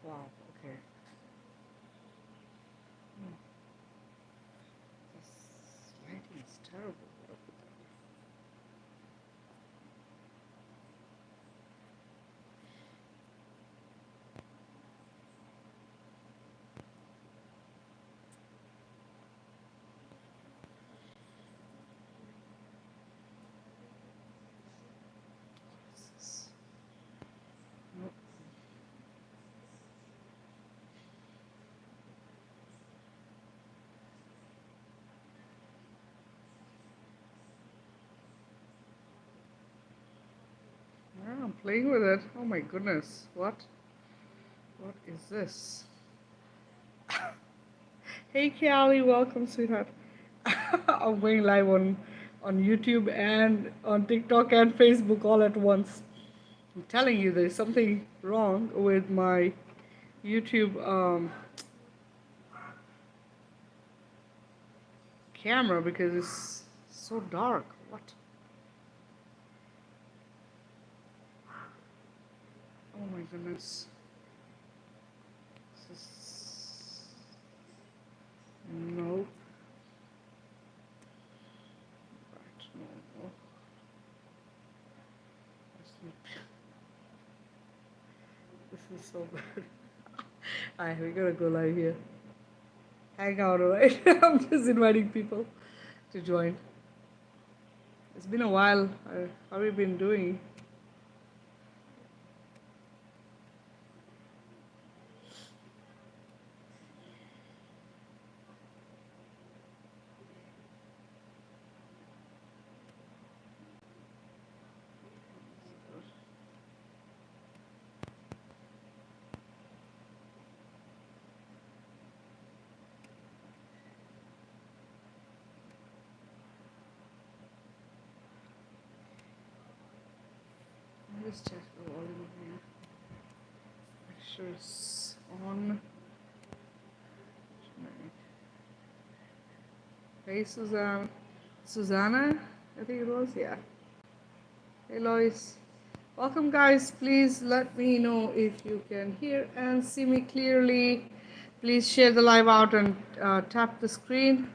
Wow, okay. This lighting is terrible. Nope. Yeah, I'm playing with it. Oh my goodness. What? What is this? Hey Callie, welcome, sweetheart. I'm going live on YouTube and on TikTok and Facebook all at once. I'm telling you, there's something wrong with my YouTube camera because it's so dark. What? Oh my goodness. This is... Nope. Right, no, no. This is so bad. Alright, we gotta go live here. Hang out, alright? I'm just inviting people to join. It's been a while. How have you been doing? Let's check the volume here. Make sure it's on. Hey, Suzanne. Susanna, I think it was, yeah. Hey, Lois. Welcome, guys. Please let me know if you can hear and see me clearly. Please share the live out and tap the screen.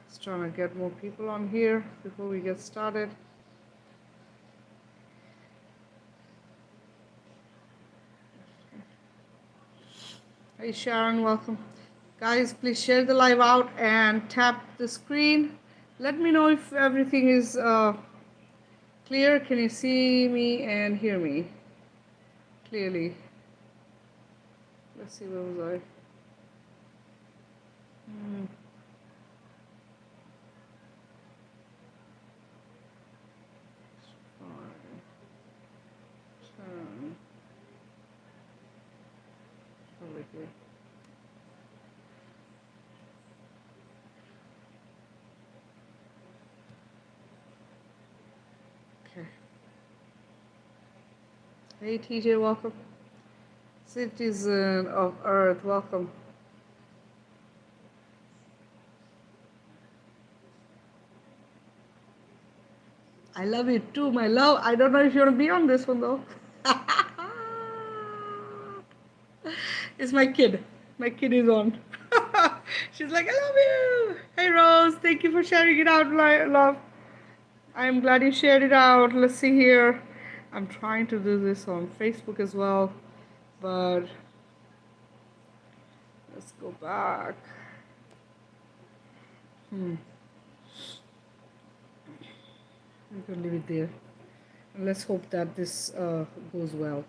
Just trying to get more people on here before we get started. Hey, Sharon, welcome. Guys, please share the live out and tap the screen. Let me know if everything is clear. Can you see me and hear me clearly? Let's see, where was I? Fine. Turn. Over here. Okay. Hey, TJ, welcome. Citizen of Earth, welcome. I love you too, my love. I don't know if you want to be on this one though. It's my kid. My kid is on. She's like, I love you. Hey, Rose. Thank you for sharing it out, love. I'm glad you shared it out. Let's see here. I'm trying to do this on Facebook as well, but let's go back. We can leave it there. And let's hope that this goes well.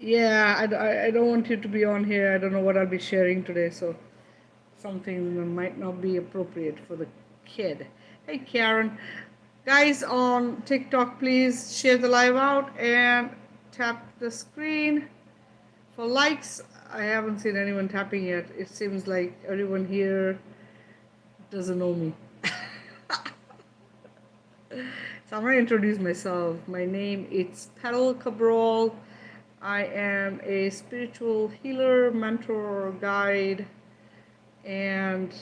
Yeah, I don't want you to be on here. I don't know what I'll be sharing today, so something that might not be appropriate for the kid. Hey, Karen. Guys on TikTok, please share the live out and tap the screen for likes. I haven't seen anyone tapping yet. It seems like everyone here doesn't know me. So I'm going to introduce myself. My name is Petal Cabral. I am a spiritual healer, mentor, guide, and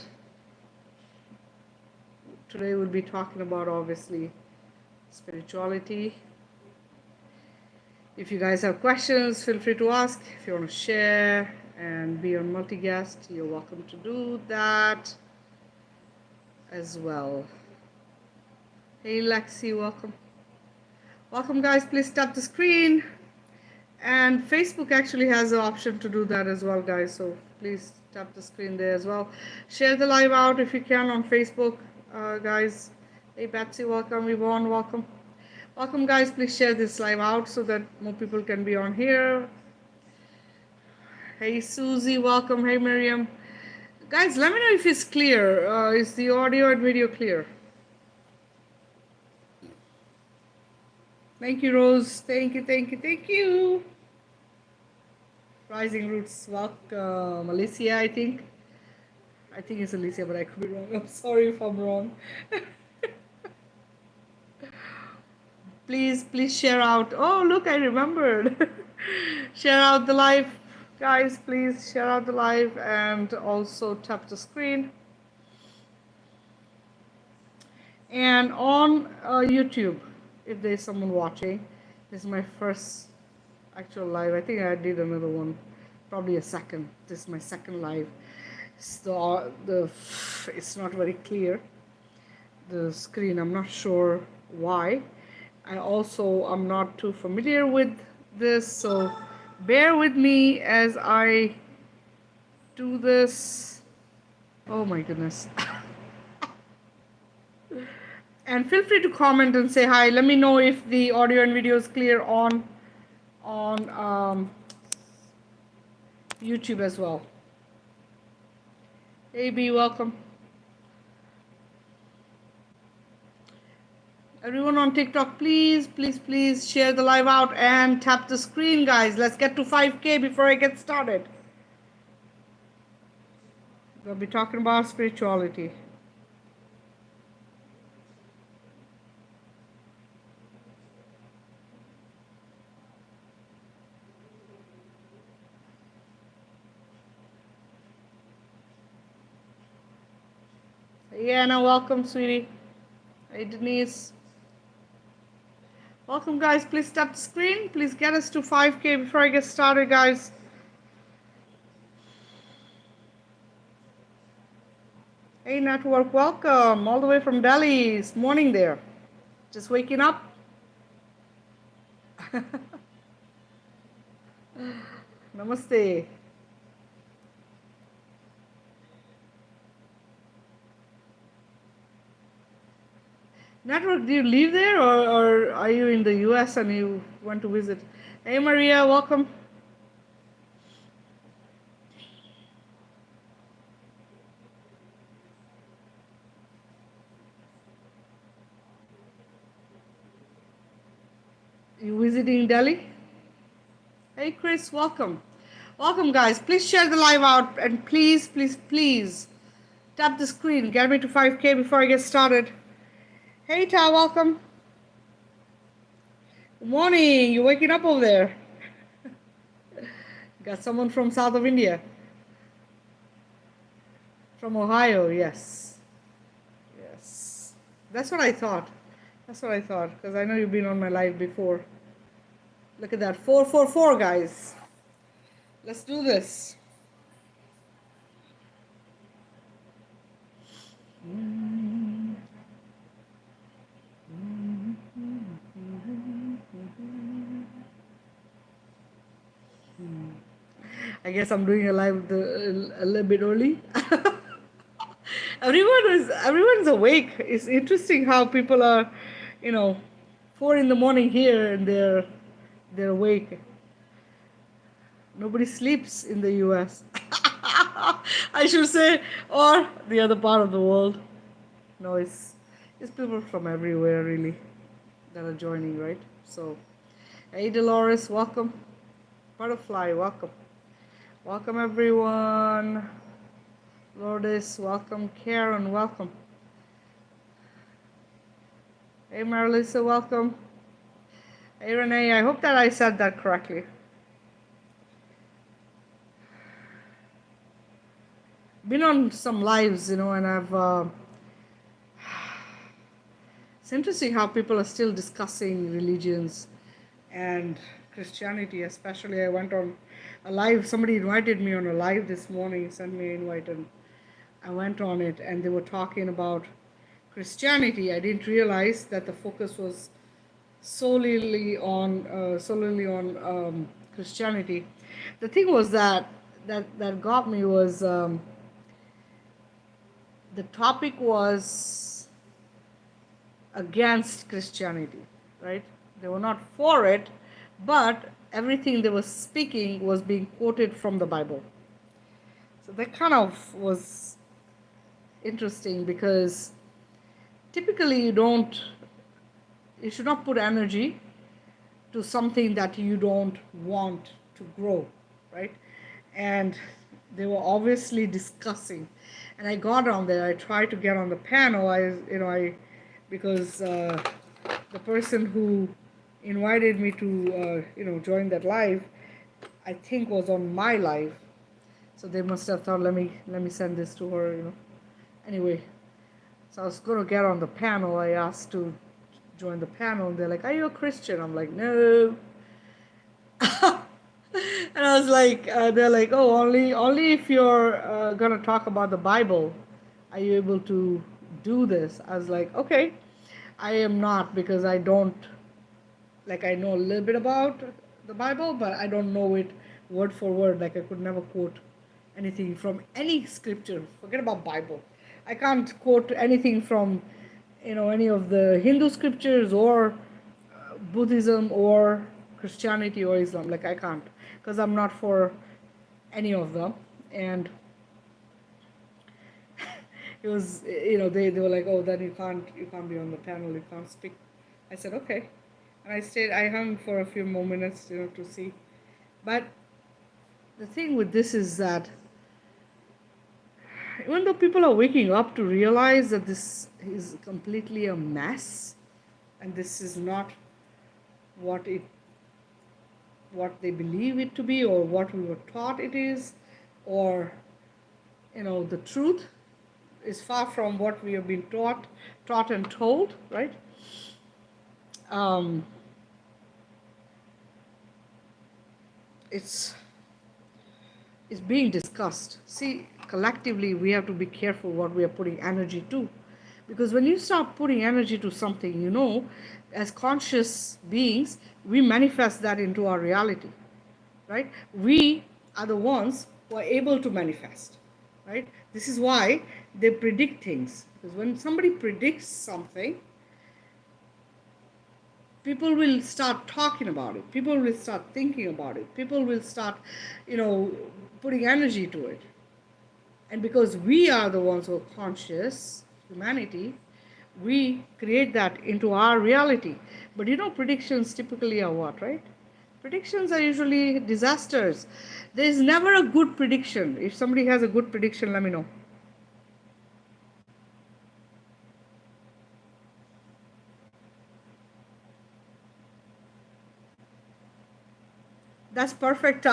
today we'll be talking about obviously spirituality. If you guys have questions, feel free to ask. If you want to share and be on multi-guest, you're welcome to do that as well. Hey Lexi, welcome. Welcome guys, please tap the screen. And Facebook actually has the option to do that as well, guys. So please tap the screen there as well. Share the live out if you can on Facebook, guys. Hey Betsy, welcome. Yvonne, welcome. Welcome guys, please share this live out so that more people can be on here. Hey Susie, welcome. Hey Miriam. Guys, let me know if it's clear. Is the audio and video clear? Thank you, Rose. Thank you, thank you, thank you. Rising Roots, welcome. Alicia, I think. I think it's Alicia, but I could be wrong. I'm sorry if I'm wrong. Please share out. Oh, look, I remembered. Share out the live. Guys, please share out the live and also tap the screen. And on YouTube, if there's someone watching, this is my first actual live. I think I did another one, probably a second. This is my second live. So it's not very clear, the screen. I'm not sure why. I'm not too familiar with this, so bear with me as I do this. Oh my goodness. And feel free to comment and say hi. Let me know if the audio and video is clear on YouTube as well. AB, welcome. Everyone on TikTok, please share the live out and tap the screen, guys. Let's get to 5K before I get started. We'll be talking about spirituality. Hey Anna, welcome, sweetie. Hey Denise. Welcome, guys. Please tap the screen. Please get us to 5K before I get started, guys. Hey Network, welcome all the way from Delhi. It's morning there. Just waking up. Namaste. Network, do you live there or are you in the US and you want to visit? Hey Maria, welcome. You visiting Delhi? Hey Chris, welcome. Welcome guys. Please share the live out and please tap the screen. Get me to 5K before I get started. Hey Ta, welcome. Good morning. You waking up over there? Got someone from south of India. From Ohio, yes. Yes. That's what I thought. Because I know you've been on my live before. Look at that. 444, guys. Let's do this. I guess I'm doing a live a little bit early. Everyone's awake. It's interesting how people are, 4 in the morning here and they're awake. Nobody sleeps in the US. I should say, or the other part of the world. No, it's people from everywhere really that are joining, right? So, hey Dolores, welcome. Butterfly, welcome. Welcome everyone. Lourdes, welcome. Karen, welcome. Hey Marilisa, welcome. Hey Renee, I hope that I said that correctly. been on some lives, and I've. It's interesting how people are still discussing religions and Christianity, especially. I went on a live, somebody invited me on a live this morning, sent me an invite, and I went on it, and they were talking about Christianity. I didn't realize that the focus was solely on Christianity. The thing was that got me was the topic was against Christianity, right? They were not for it, but everything they were speaking was being quoted from the Bible. So that kind of was interesting because typically you should not put energy to something that you don't want to grow, right? And they were obviously discussing, and I got on there. I tried to get on the panel. Because the person who invited me to join that live, I think was on my live, so they must have thought, let me send this to her. Anyway, so I was going to get on the panel. I asked to join the panel, and they're like, "Are you a Christian?" I'm like, "No." And I was like, they're like, "Oh, only if you're gonna talk about the Bible, are you able to do this?" I was like, "Okay." I am not, because I don't, like, I know a little bit about the Bible, but I don't know it word for word. Like, I could never quote anything from any scripture. Forget about Bible. I can't quote anything from, any of the Hindu scriptures or Buddhism or Christianity or Islam. Like, I can't, because I'm not for any of them. And it was, they were like, "Oh, then you can't be on the panel, you can't speak." I said, "Okay." And I hung for a few more minutes, to see. But the thing with this is that even though people are waking up to realize that this is completely a mess, and this is not what they believe it to be, or what we were taught it is, or the truth is far from what we have been taught and told, right? It's being discussed. See, collectively, we have to be careful what we are putting energy to. Because when you start putting energy to something, as conscious beings, we manifest that into our reality, right? We are the ones who are able to manifest, right? This is why they predict things. Because when somebody predicts something, people will start talking about it. People will start thinking about it. People will start, putting energy to it. And because we are the ones who are conscious, humanity, we create that into our reality. But predictions typically are what, right? Predictions are usually disasters. There is never a good prediction. If somebody has a good prediction, let me know. That's perfect.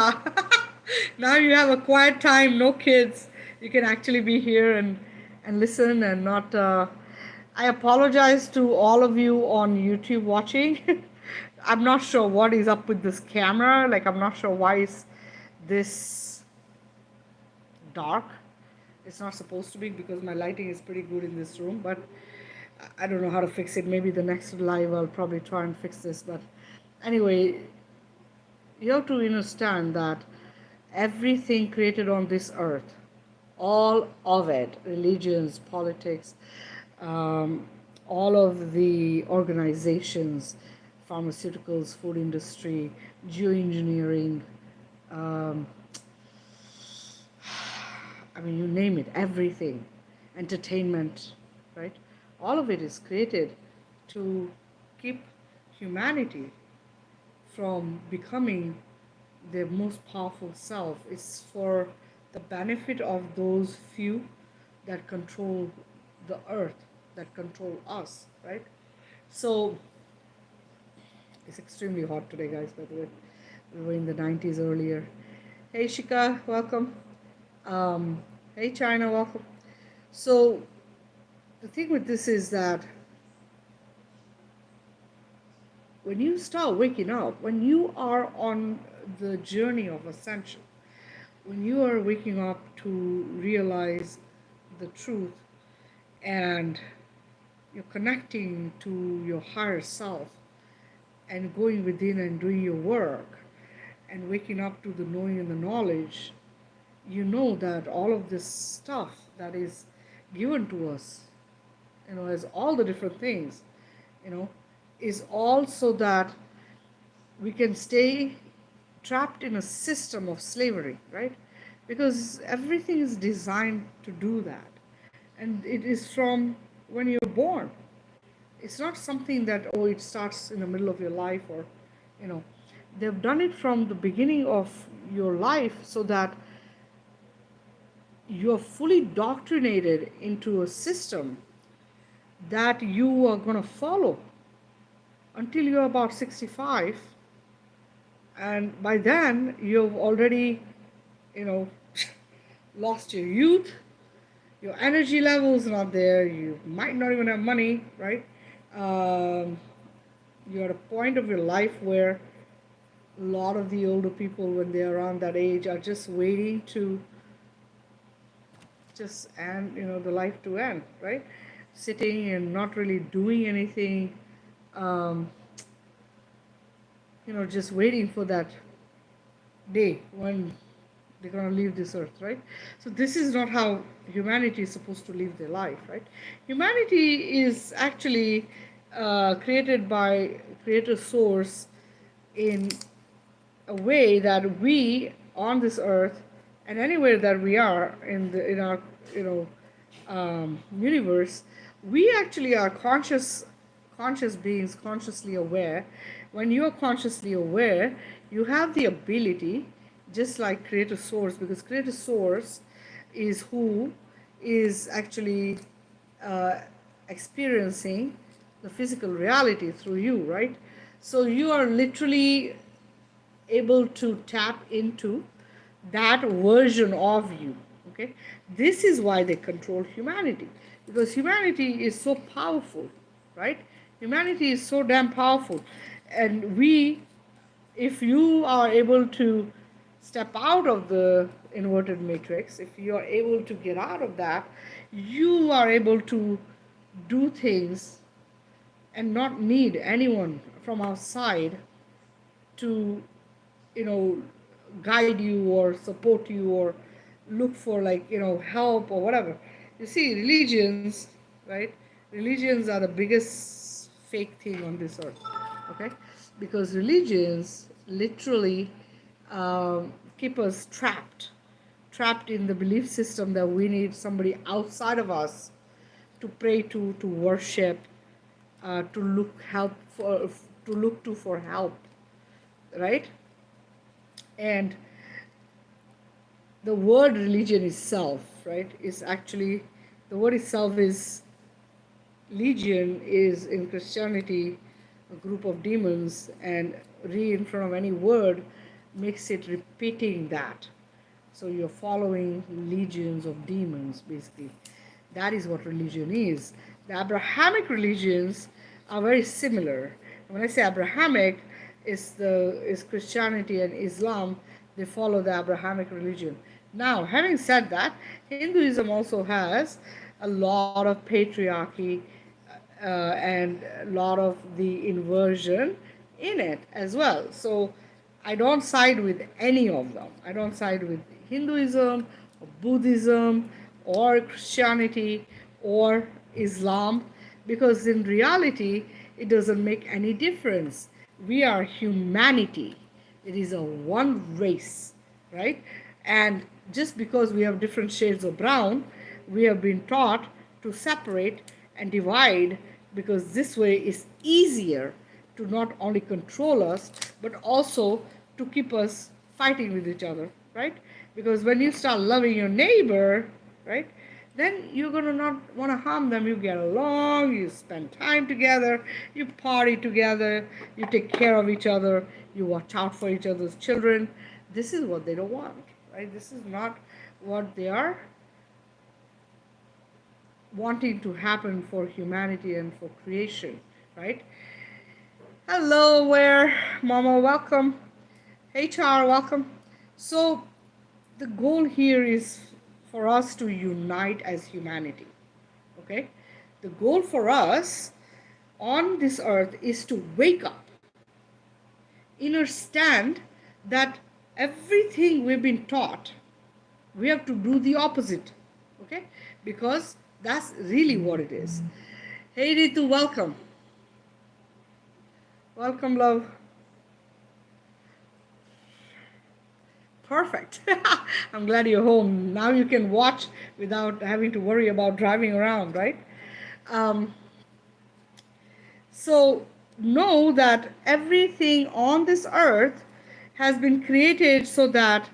Now you have a quiet time, no kids. You can actually be here and listen and not. I apologize to all of you on YouTube watching. I'm not sure what is up with this camera. Like, I'm not sure why is this dark. It's not supposed to be, because my lighting is pretty good in this room, but I don't know how to fix it. Maybe the next live I'll probably try and fix this. But anyway, you have to understand that everything created on this earth, all of it, religions, politics, all of the organizations, pharmaceuticals, food industry, geoengineering, you name it, everything, entertainment, right? All of it is created to keep humanity from becoming their most powerful self. It's for the benefit of those few that control the earth, that control us, right? So it's extremely hot today, guys, by the way. We were in the 90s earlier. Hey Shika, welcome. Hey, China, welcome. So, the thing with this is that when you start waking up, when you are on the journey of ascension, when you are waking up to realize the truth and you're connecting to your higher self and going within and doing your work and waking up to the knowing and the knowledge, you know that all of this stuff that is given to us, as all the different things, you know, is all so that we can stay trapped in a system of slavery, right? Because everything is designed to do that. And it is from when you're born. It's not something that, oh, it starts in the middle of your life or, you know, they've done it from the beginning of your life so that you're fully doctrinated into a system that you are going to follow until you're about 65. And by then, you've already, you know, lost your youth, your energy level is not there, you might not even have money, right? Um, you're at a point of your life where a lot of the older people, when they're around that age, are just waiting to just end, the life to end, right? Sitting and not really doing anything, um, just waiting for that day when they're going to leave this earth, right? So this is not how humanity is supposed to live their life, right? Humanity is actually created by creator source in a way that we on this earth and anywhere that we are in our you know universe, we actually are conscious beings, consciously aware. When you are consciously aware, you have the ability, just like creator source, because creator source is who is actually uh, experiencing the physical reality through you, right? So you are literally able to tap into that version of you. Okay, this is why they control humanity, because humanity is so powerful, right? Humanity is so damn powerful, and we, if you are able to step out of the inverted matrix, if you are able to get out of that, you are able to do things and not need anyone from outside to, you know, guide you or support you or look for, like, help or whatever. You see, religions, right? Religions are the biggest fake thing on this earth, okay? Because religions literally keep us trapped in the belief system that we need somebody outside of us to pray to worship, to look to for help, right? And the word religion itself, right, is actually, the word itself is, legion is in Christianity a group of demons, and re in front of any word makes it repeating that. So you're following legions of demons, basically. That is what religion is. The Abrahamic religions are very similar. When I say Abrahamic, is Christianity and Islam. They follow the Abrahamic religion. Now, having said that, Hinduism also has a lot of patriarchy and a lot of the inversion in it as well. So I don't side with any of them. I don't side with Hinduism or Buddhism or Christianity or Islam, because in reality it doesn't make any difference. We are humanity. It is a one race, right? And just because we have different shades of brown, we have been taught to separate and divide, because this way is easier to not only control us but also to keep us fighting with each other, right? Because when you start loving your neighbor, right, then you're going to not want to harm them. You get along, you spend time together, you party together, you take care of each other, you watch out for each other's children. This is what they don't want, right? This is not what they are wanting to happen for humanity and for creation, right? Hello, where Mama, welcome. HR, welcome. So, the goal here is for us to unite as humanity. Okay? The goal for us on this earth is to wake up, understand that everything we've been taught, we have to do the opposite. Okay? Because that's really what it is. Hey Ritu, welcome. Welcome, love. Perfect. I'm glad you're home. Now you can watch without having to worry about driving around, right? Um, so know that everything on this earth has been created so that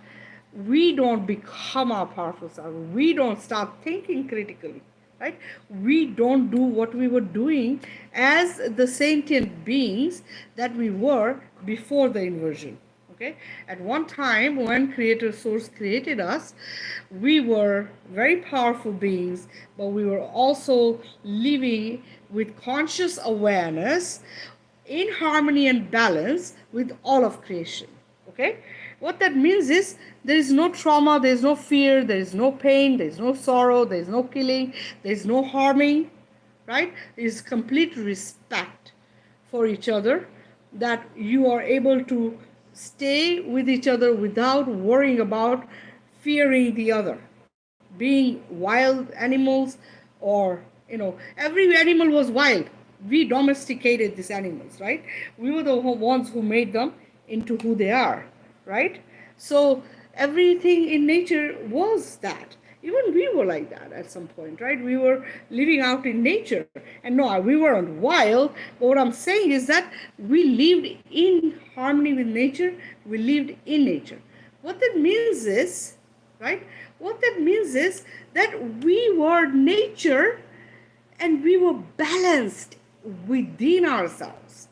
we don't become our powerful self. We don't start thinking critically, right? We don't do what we were doing as the sentient beings that we were before the inversion. Okay, at one time when creator source created us, we were very powerful beings, but we were also living with conscious awareness in harmony and balance with all of creation. Okay, what that means is there is no trauma, there is no fear, there is no pain, there is no sorrow, there is no killing, there is no harming, right? There is complete respect for each other, that you are able to stay with each other without worrying about fearing the other, being wild animals, or every animal was wild. We domesticated these animals, right? We were the ones who made them into who they are, right? So everything in nature was that. Even we were like that at some point, right? We were living out in nature. And no, we weren't wild, but what I'm saying is that we lived in harmony with nature. We lived in nature. What that means is, right? What that means is that we were nature and we were balanced within ourselves.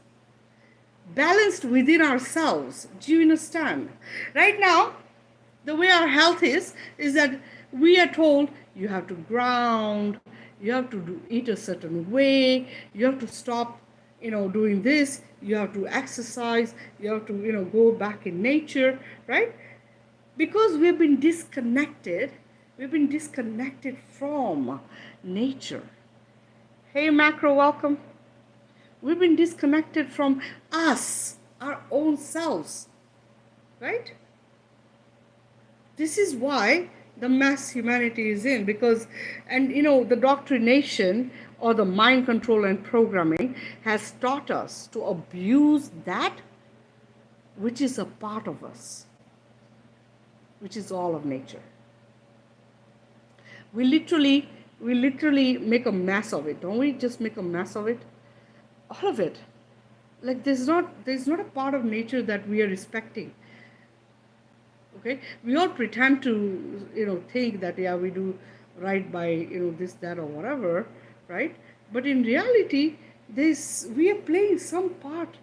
Balanced within ourselves. Do you understand? Right now, the way our health is that we are told you have to ground, you have to eat a certain way, you have to stop doing this, you have to exercise, you have to go back in nature, right? Because we've been disconnected from nature. Hey Macro, welcome. We've been disconnected from us, our own selves, right? This is why the mess humanity is in, because the doctrination or the mind control and programming has taught us to abuse that which is a part of us, which is all of nature. We literally make a mess of it, don't we? Just make a mess of it, all of it. Like there's not a part of nature that we are respecting. Okay, we all pretend to think that yeah, we do right by this, that, or whatever, right? But in reality, we are playing some part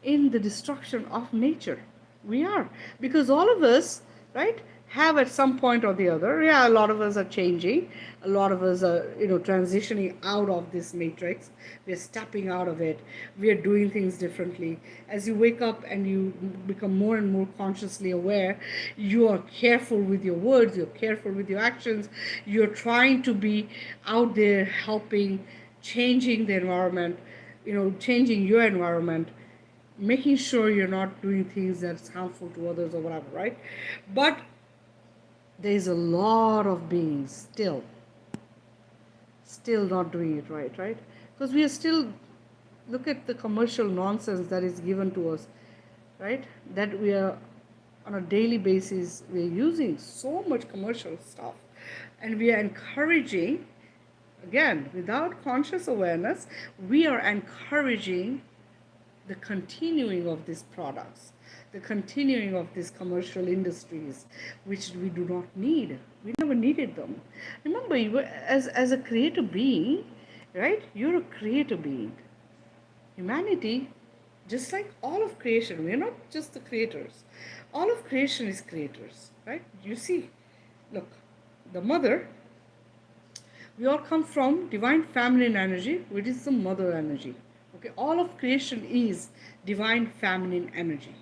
in the destruction of nature. We are, because all of us, right, have at some point or the other, yeah, a lot of us are changing, a lot of us are transitioning out of this matrix. We're stepping out of it, we are doing things differently. As you wake up and you become more and more consciously aware, you are careful with your words, you're careful with your actions, you're trying to be out there helping, changing the environment, changing your environment, making sure you're not doing things that's harmful to others or whatever, right? But there's a lot of beings still not doing it right? Because we are still, look at the commercial nonsense that is given to us, right? That we are on a daily basis, we're using so much commercial stuff, and we are encouraging, again, without conscious awareness, we are encouraging the continuing of these products, the continuing of these commercial industries, which we do not need. We never needed them. Remember, as a creator being, right? You're a creator being. Humanity, just like all of creation, we're not just the creators. All of creation is creators, right? You see, look, the mother We all come from divine feminine energy, which is the mother energy. Okay, all of creation is divine feminine energy.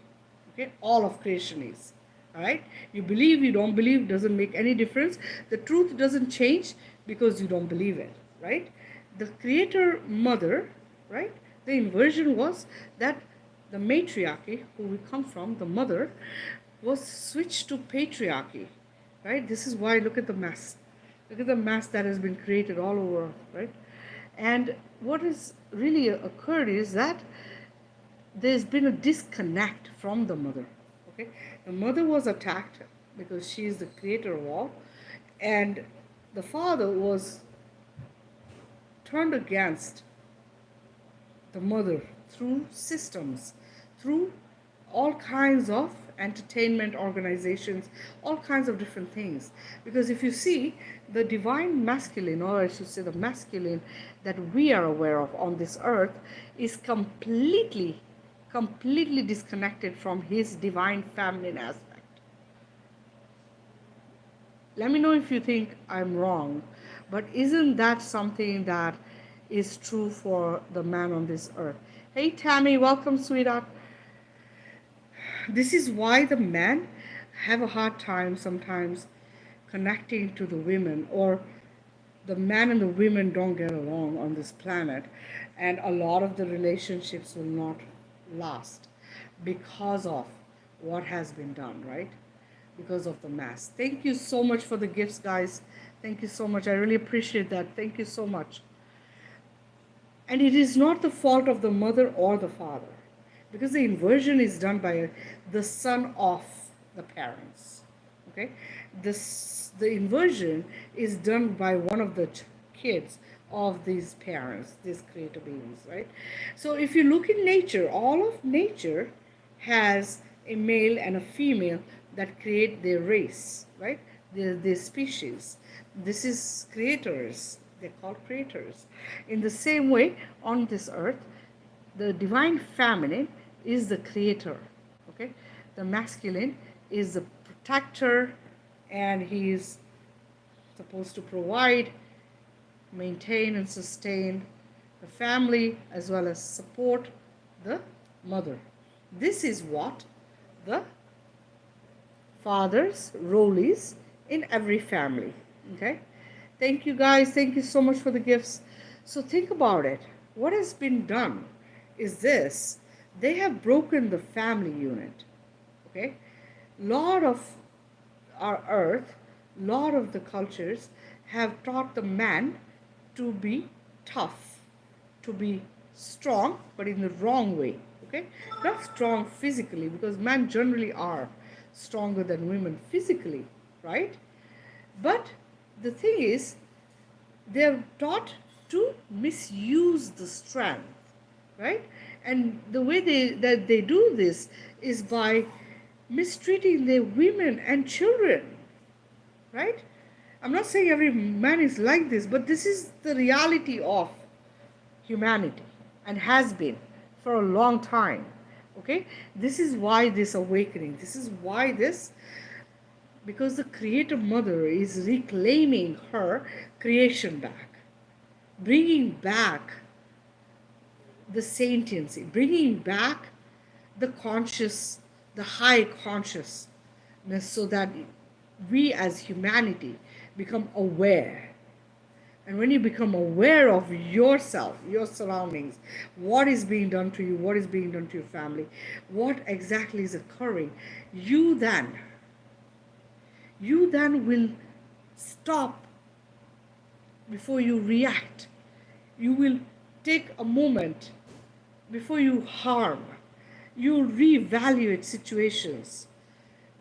Okay, all of creation is. All right, you believe, you don't believe, doesn't make any difference. The truth doesn't change because you don't believe it. Right, the creator mother, right, the inversion was that the matriarchy, who we come from, the mother, was switched to patriarchy. Right, this is why, look at the mess. Look at the mess that has been created all over, right? And what has really occurred is that there's been a disconnect from the mother. Okay, the mother was attacked because she is the creator of all, and the father was turned against the mother through systems, through all kinds of entertainment organizations, all kinds of different things. Because if you see, the divine masculine, or I should say the masculine that we are aware of on this earth, is completely disconnected from his divine feminine aspect. Let me know if you think I'm wrong, but isn't that something that is true for the man on this earth? Hey Tammy, welcome, sweetheart. This is why the men have a hard time sometimes connecting to the women, or the man and the women don't get along on this planet, and a lot of the relationships will not last because of what has been done, right? Because of the mass. Thank you so much for the gifts, guys. Thank you so much. I really appreciate that. Thank you so much. And it is not the fault of the mother or the father, because the inversion is done by the son of the parents. Okay, the inversion is done by one of the kids of these parents, these creator beings, right? So if you look in nature, all of nature has a male and a female that create their race, right? Their species. This is creators. They're called creators. In the same way, on this earth, the divine feminine is the creator. Okay, the masculine is the protector, and he is supposed to provide, maintain, and sustain the family, as well as support the mother. This is what the father's role is in every family. Okay, thank you guys. Thank you so much for the gifts. So think about it. What has been done is this: they have broken the family unit. Okay, lot of our earth, lot of the cultures have taught the man to be tough, to be strong, but in the wrong way. Okay, not strong physically, because men generally are stronger than women physically, right? But the thing is, they're taught to misuse the strength, right? And the way they do this is by mistreating their women and children, right? I'm not saying every man is like this, but this is the reality of humanity, and has been for a long time. Okay, this is why this awakening, this is why this, because the creator mother is reclaiming her creation back, bringing back the sentiency, bringing back the conscious, the high consciousness, so that we as humanity become aware. And when you become aware of yourself, your surroundings, what is being done to you, what is being done to your family, what exactly is occurring, you then will stop before you react. You will take a moment before you harm. You'll reevaluate situations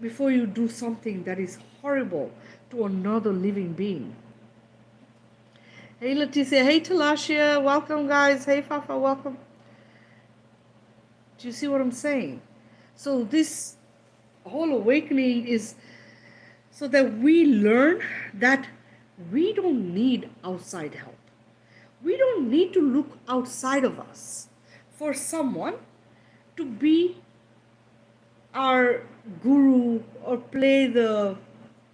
before you do something that is horrible to another living being. Hey Leticia, hey Talasha, welcome guys. Hey Fafa, welcome. Do you see what I'm saying? So this whole awakening is so that we learn that we don't need outside help. We don't need to look outside of us for someone to be our guru, or play the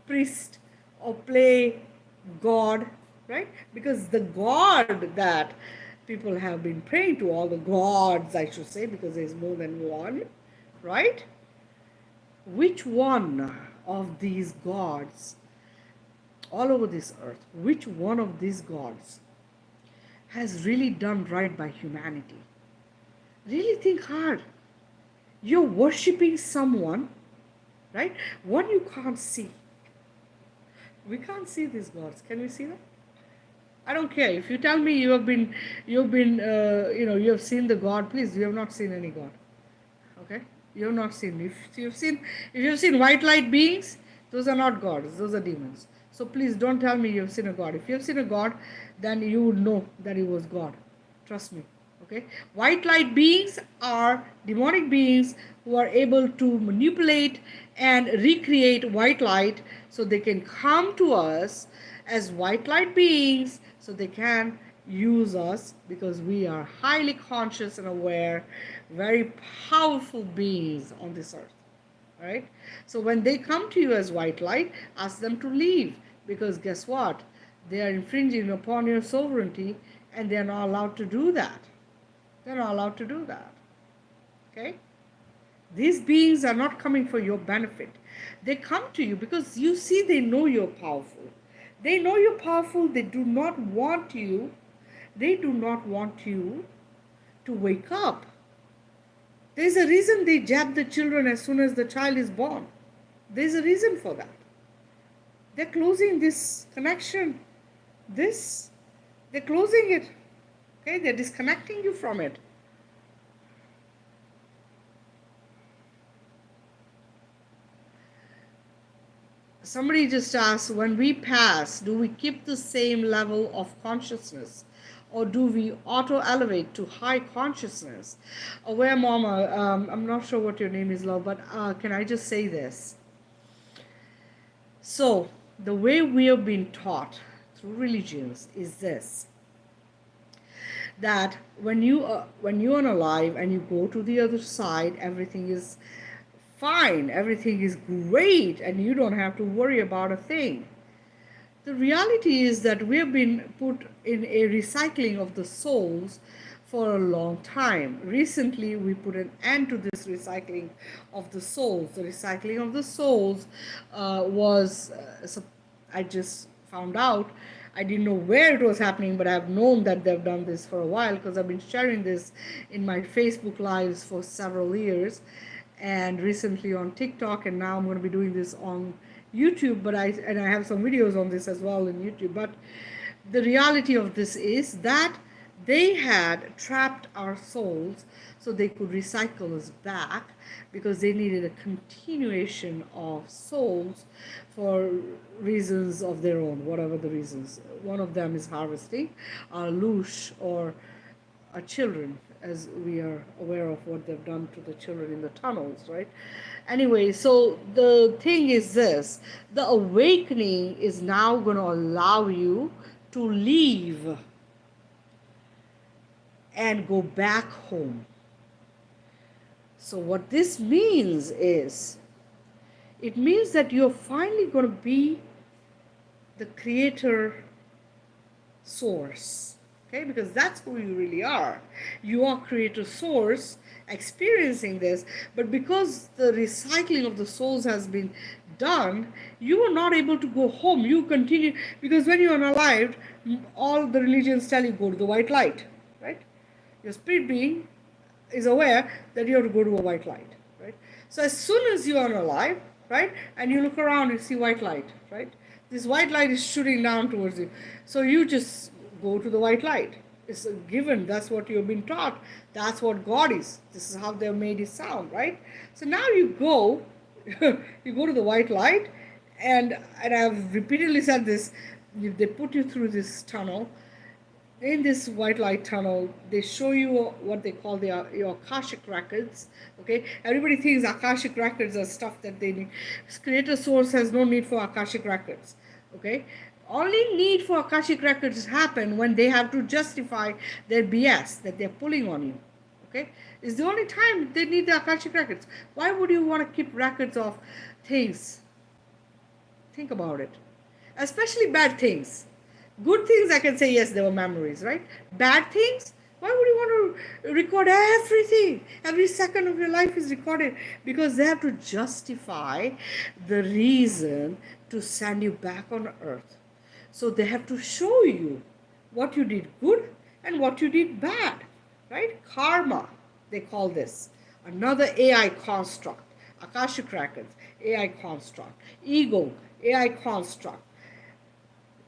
priest, or play God, right? Because the God that people have been praying to, all the gods, I should say, because there's more than one, right? Which one of these gods, all over this earth, which one of these gods has really done right by humanity? Really think hard. You're worshipping someone, right? One you can't see. We can't see these gods. Can we see them? I don't care. If you tell me you have seen the God, please, you have not seen any God. Okay? You have not seen. If you've seen white light beings, those are not gods, those are demons. So please don't tell me you've seen a God. If you have seen a God, then you would know that he was God. Trust me. Okay? White light beings are demonic beings who are able to manipulate and recreate white light so they can come to us as white light beings so they can use us because we are highly conscious and aware, very powerful beings on this earth. Right? So when they come to you as white light, ask them to leave because guess what? They are infringing upon your sovereignty and they are not allowed to do that. They're not allowed to do that. Okay? These beings are not coming for your benefit. They come to you because you see they know you're powerful. They know you're powerful. They do not want you. They do not want you to wake up. There's a reason they jab the children as soon as the child is born. There's a reason for that. They're closing this connection. They're closing it. Okay, they're disconnecting you from it. Somebody just asked, when we pass, do we keep the same level of consciousness or do we auto-elevate to high consciousness? Aware Mama, I'm not sure what your name is, love, but can I just say this? So, the way we have been taught through religions is this, that when you're alive and you go to the other side, everything is fine, everything is great, and you don't have to worry about a thing. The reality is that we have been put in a recycling of the souls for a long time. Recently, we put an end to this recycling of the souls. The recycling of the souls I just found out. I didn't know where it was happening, but I've known that they've done this for a while because I've been sharing this in my Facebook lives for several years and recently on TikTok, and now I'm going to be doing this on YouTube, I have some videos on this as well in YouTube. But the reality of this is that they had trapped our souls so they could recycle us back because they needed a continuation of souls for reasons of their own, whatever the reasons. One of them is harvesting our loosh or our children, as we are aware of what they've done to the children in the tunnels, right? Anyway, so the thing is this, the awakening is now going to allow you to leave and go back home. So what this means is, it means that you're finally going to be the creator source. Okay, because that's who you really are. You are creator source experiencing this, but because the recycling of the souls has been done, you are not able to go home. You continue, because when you are unalived, all the religions tell you go to the white light, right? Your spirit being is aware that you have to go to a white light, right? So as soon as you are alive, right, and you look around, you see white light, right? This white light is shooting down towards you. So you just go to the white light. It's a given. That's what you've been taught. That's what God is. This is how they've made it sound, right? So now you go, you go to the white light, and I've repeatedly said this, they put you through this tunnel. In this white light tunnel, they show you what they call your Akashic records. Okay, everybody thinks Akashic records are stuff that they need. Creator source has no need for Akashic records. Okay, only need for Akashic records happen when they have to justify their BS that they're pulling on you. Okay, it's the only time they need the Akashic records. Why would you want to keep records of things? Think about it, especially bad things. Good things, I can say, yes, they were memories, right? Bad things, why would you want to record everything? Every second of your life is recorded because they have to justify the reason to send you back on earth. So they have to show you what you did good and what you did bad, right? Karma, they call this. Another AI construct. Akashic records, AI construct. Ego, AI construct.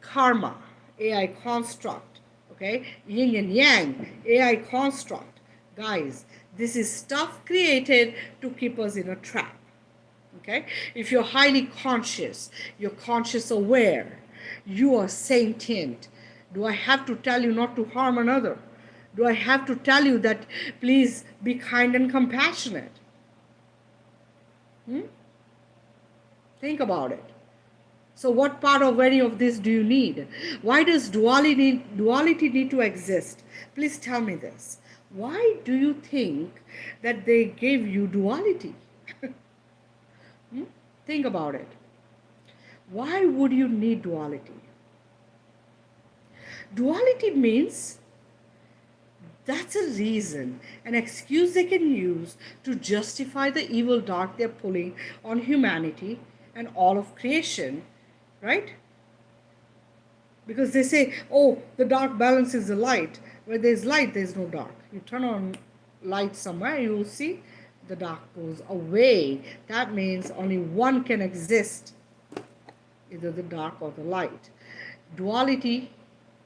Karma, AI construct, okay? Yin and yang, AI construct. Guys, this is stuff created to keep us in a trap, okay? If you're highly conscious, you're conscious aware, you are sentient. Do I have to tell you not to harm another? Do I have to tell you that please be kind and compassionate? Think about it. So what part of any of this do you need? Why does duality need to exist? Please tell me this. Why do you think that they gave you duality? Think about it. Why would you need duality? Duality means that's a reason, an excuse they can use to justify the evil dart they're pulling on humanity and all of creation, right? Because they say, oh, the dark balances the light. Where there's light, there's no dark. You turn on light somewhere, you will see the dark goes away. That means only one can exist, either the dark or the light. Duality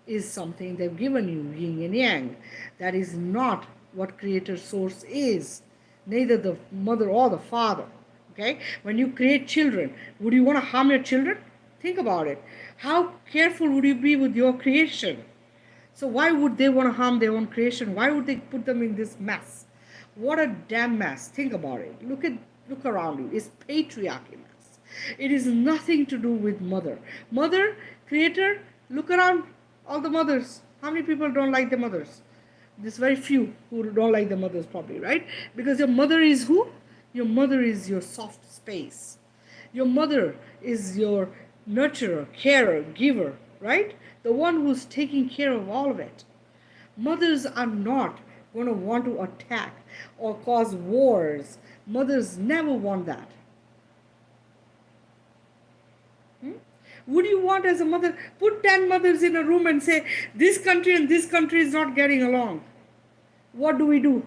is something they've given you, yin and yang. That is not what creator source is, neither the mother or the father. Okay? When you create children, would you want to harm your children? Think about it. How careful would you be with your creation? So why would they want to harm their own creation? Why would they put them in this mess? What a damn mess. Think about it. Look around you. It's patriarchy mess. It is nothing to do with mother. Mother, creator, look around all the mothers. How many people don't like their mothers? There's very few who don't like their mothers probably, right? Because your mother is who? Your mother is your soft space. Your mother is your nurturer, carer, giver, right? The one who's taking care of all of it. Mothers are not going to want to attack or cause wars. Mothers never want that. Would you want as a mother, put 10 mothers in a room and say, this country and this country is not getting along? What do we do?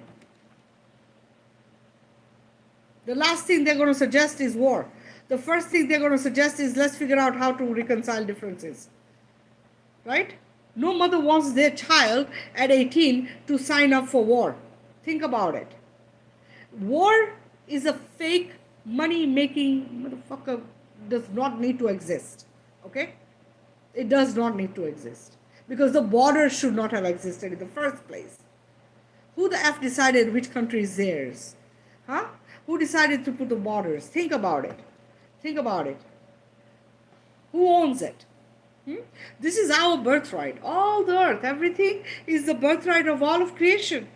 The last thing they're going to suggest is war. The first thing they're going to suggest is let's figure out how to reconcile differences. Right? No mother wants their child at 18 to sign up for war. Think about it. War is a fake money-making motherfucker, does not need to exist. Okay? It does not need to exist. Because the border should not have existed in the first place. Who the F decided which country is theirs? Huh? Who decided to put the borders? Think about it. Think about it. Who owns it? This is our birthright. All the earth, everything is the birthright of all of creation.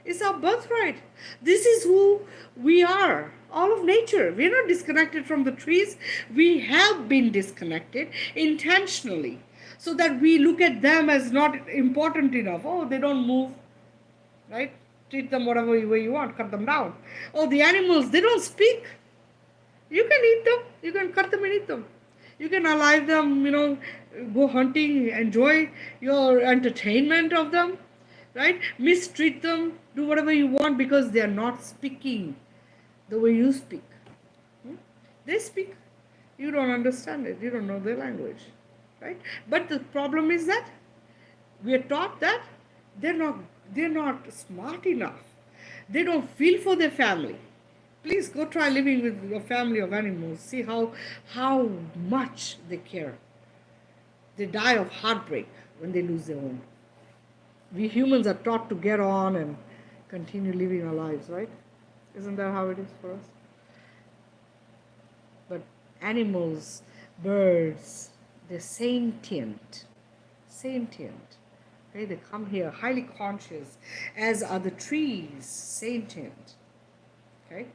It's our birthright. This is who we are. All of nature. We're not disconnected from the trees. We have been disconnected intentionally so that we look at them as not important enough. Oh, they don't move. Right? Treat them whatever way you want. Cut them down. Oh, the animals, they don't speak. You can eat them. You can cut them and eat them. You can alive them, go hunting, enjoy your entertainment of them, right? Mistreat them, do whatever you want because they are not speaking the way you speak. They speak. You don't understand it. You don't know their language, right? But the problem is that we are taught that they're not smart enough. They don't feel for their family. Please go try living with a family of animals. See how much they care. They die of heartbreak when they lose their own. We humans are taught to get on and continue living our lives, right? Isn't that how it is for us? But animals, birds, they're sentient. Sentient. Okay, they come here highly conscious, as are the trees, sentient. Okay?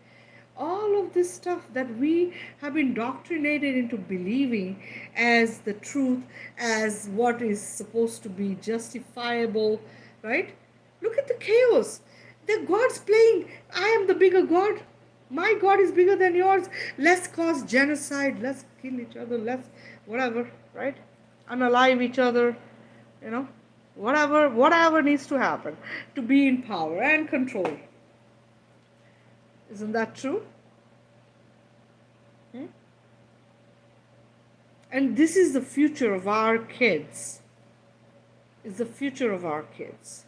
All of this stuff that we have been indoctrinated into believing as the truth, as what is supposed to be justifiable, right? Look at the chaos. The God's playing, I am the bigger God. My God is bigger than yours. Let's cause genocide. Let's kill each other. Let's whatever, right? Unalive each other, you know, whatever needs to happen to be in power and control. Isn't that true? Hmm? And this is the future of our kids. Is the future of our kids.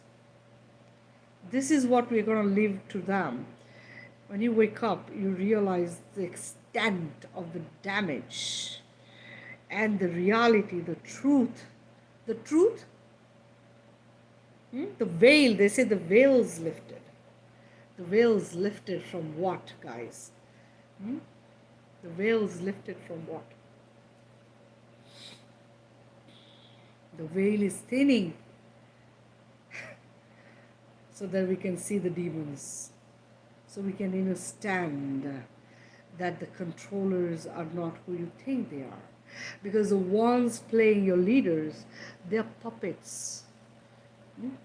This is what we're going to leave to them. When you wake up, you realize the extent of the damage and the reality, the truth. The truth, the veil, they say the veil's lifted. The veil's lifted from what, guys? The veil's lifted from what? The veil is thinning so that we can see the demons. So we can understand that the controllers are not who you think they are. Because the ones playing your leaders, they're puppets.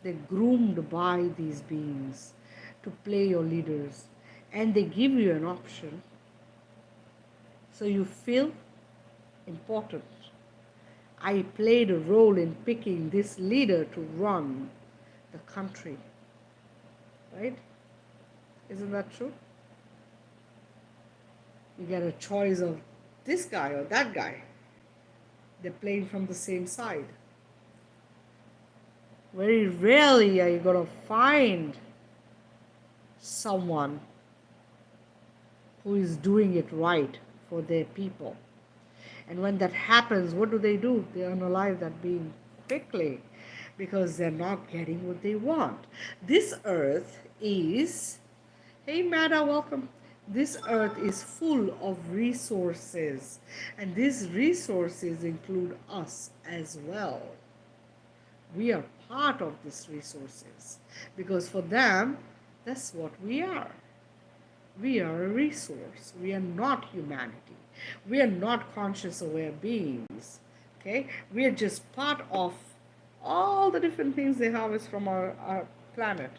They're groomed by these beings to play your leaders. And they give you an option. So you feel important. I played a role in picking this leader to run the country. Right? Isn't that true? You get a choice of this guy or that guy. They're playing from the same side. Very rarely are you going to find someone who is doing it right for their people. And when that happens, what do? They unalive that being quickly because they're not getting what they want. This earth is, hey Mada, welcome. This earth is full of resources, and these resources include us as well. We are part of these resources because for them, that's what we are. We are a resource. We are not humanity. We are not conscious aware beings. Okay? We are just part of all the different things they harvest from our planet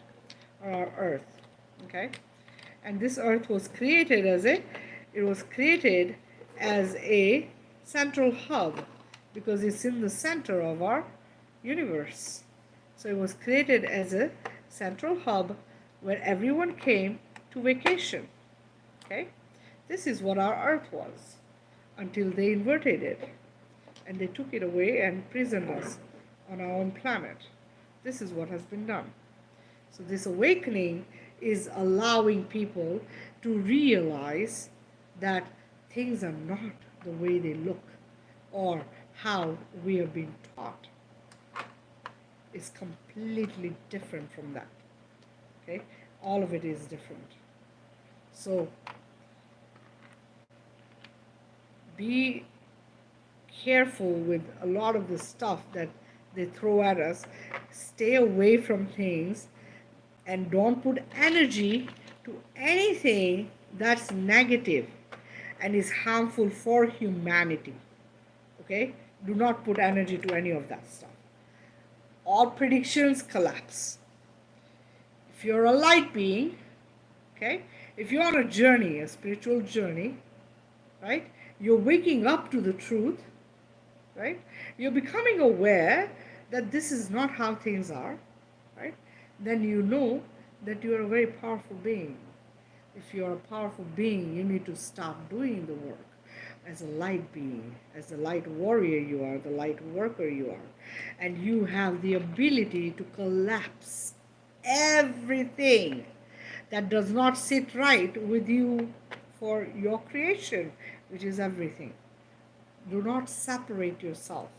or our earth. Okay? And this earth was created as a central hub because it's in the center of our universe. So it was created as a central hub where everyone came to vacation. Okay? This is what our earth was until they inverted it and they took it away and prisoned us on our own planet. This is what has been done. So this awakening is allowing people to realize that things are not the way they look or how we are being taught. It's completely different from that. Okay? All of it is different. So be careful with a lot of the stuff that they throw at us. Stay away from things and don't put energy to anything that's negative and is harmful for humanity. Okay? Do not put energy to any of that stuff. All predictions collapse. If you're a light being, okay, if you're on a journey, a spiritual journey, right, you're waking up to the truth, right, you're becoming aware that this is not how things are, right, then you know that you're a very powerful being. If you're a powerful being, you need to start doing the work as a light being, as the light warrior you are, the light worker you are. And you have the ability to collapse everything that does not sit right with you for your creation, which is everything. Do not separate yourself.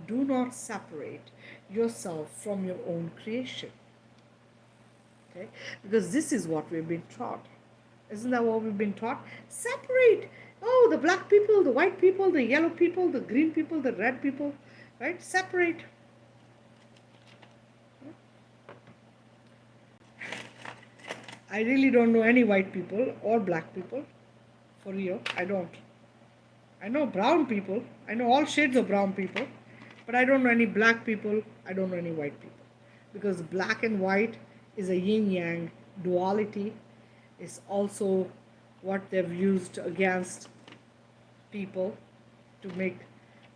Do not separate yourself from your own creation. Okay? Because this is what we've been taught. Isn't that what we've been taught? Separate. Oh, the black people, the white people, the yellow people, the green people, the red people, right? Separate. I really don't know any white people or black people. For real, I don't. I know brown people. I know all shades of brown people. But I don't know any black people. I don't know any white people. Because black and white is a yin yang duality. It's also what they've used against people to make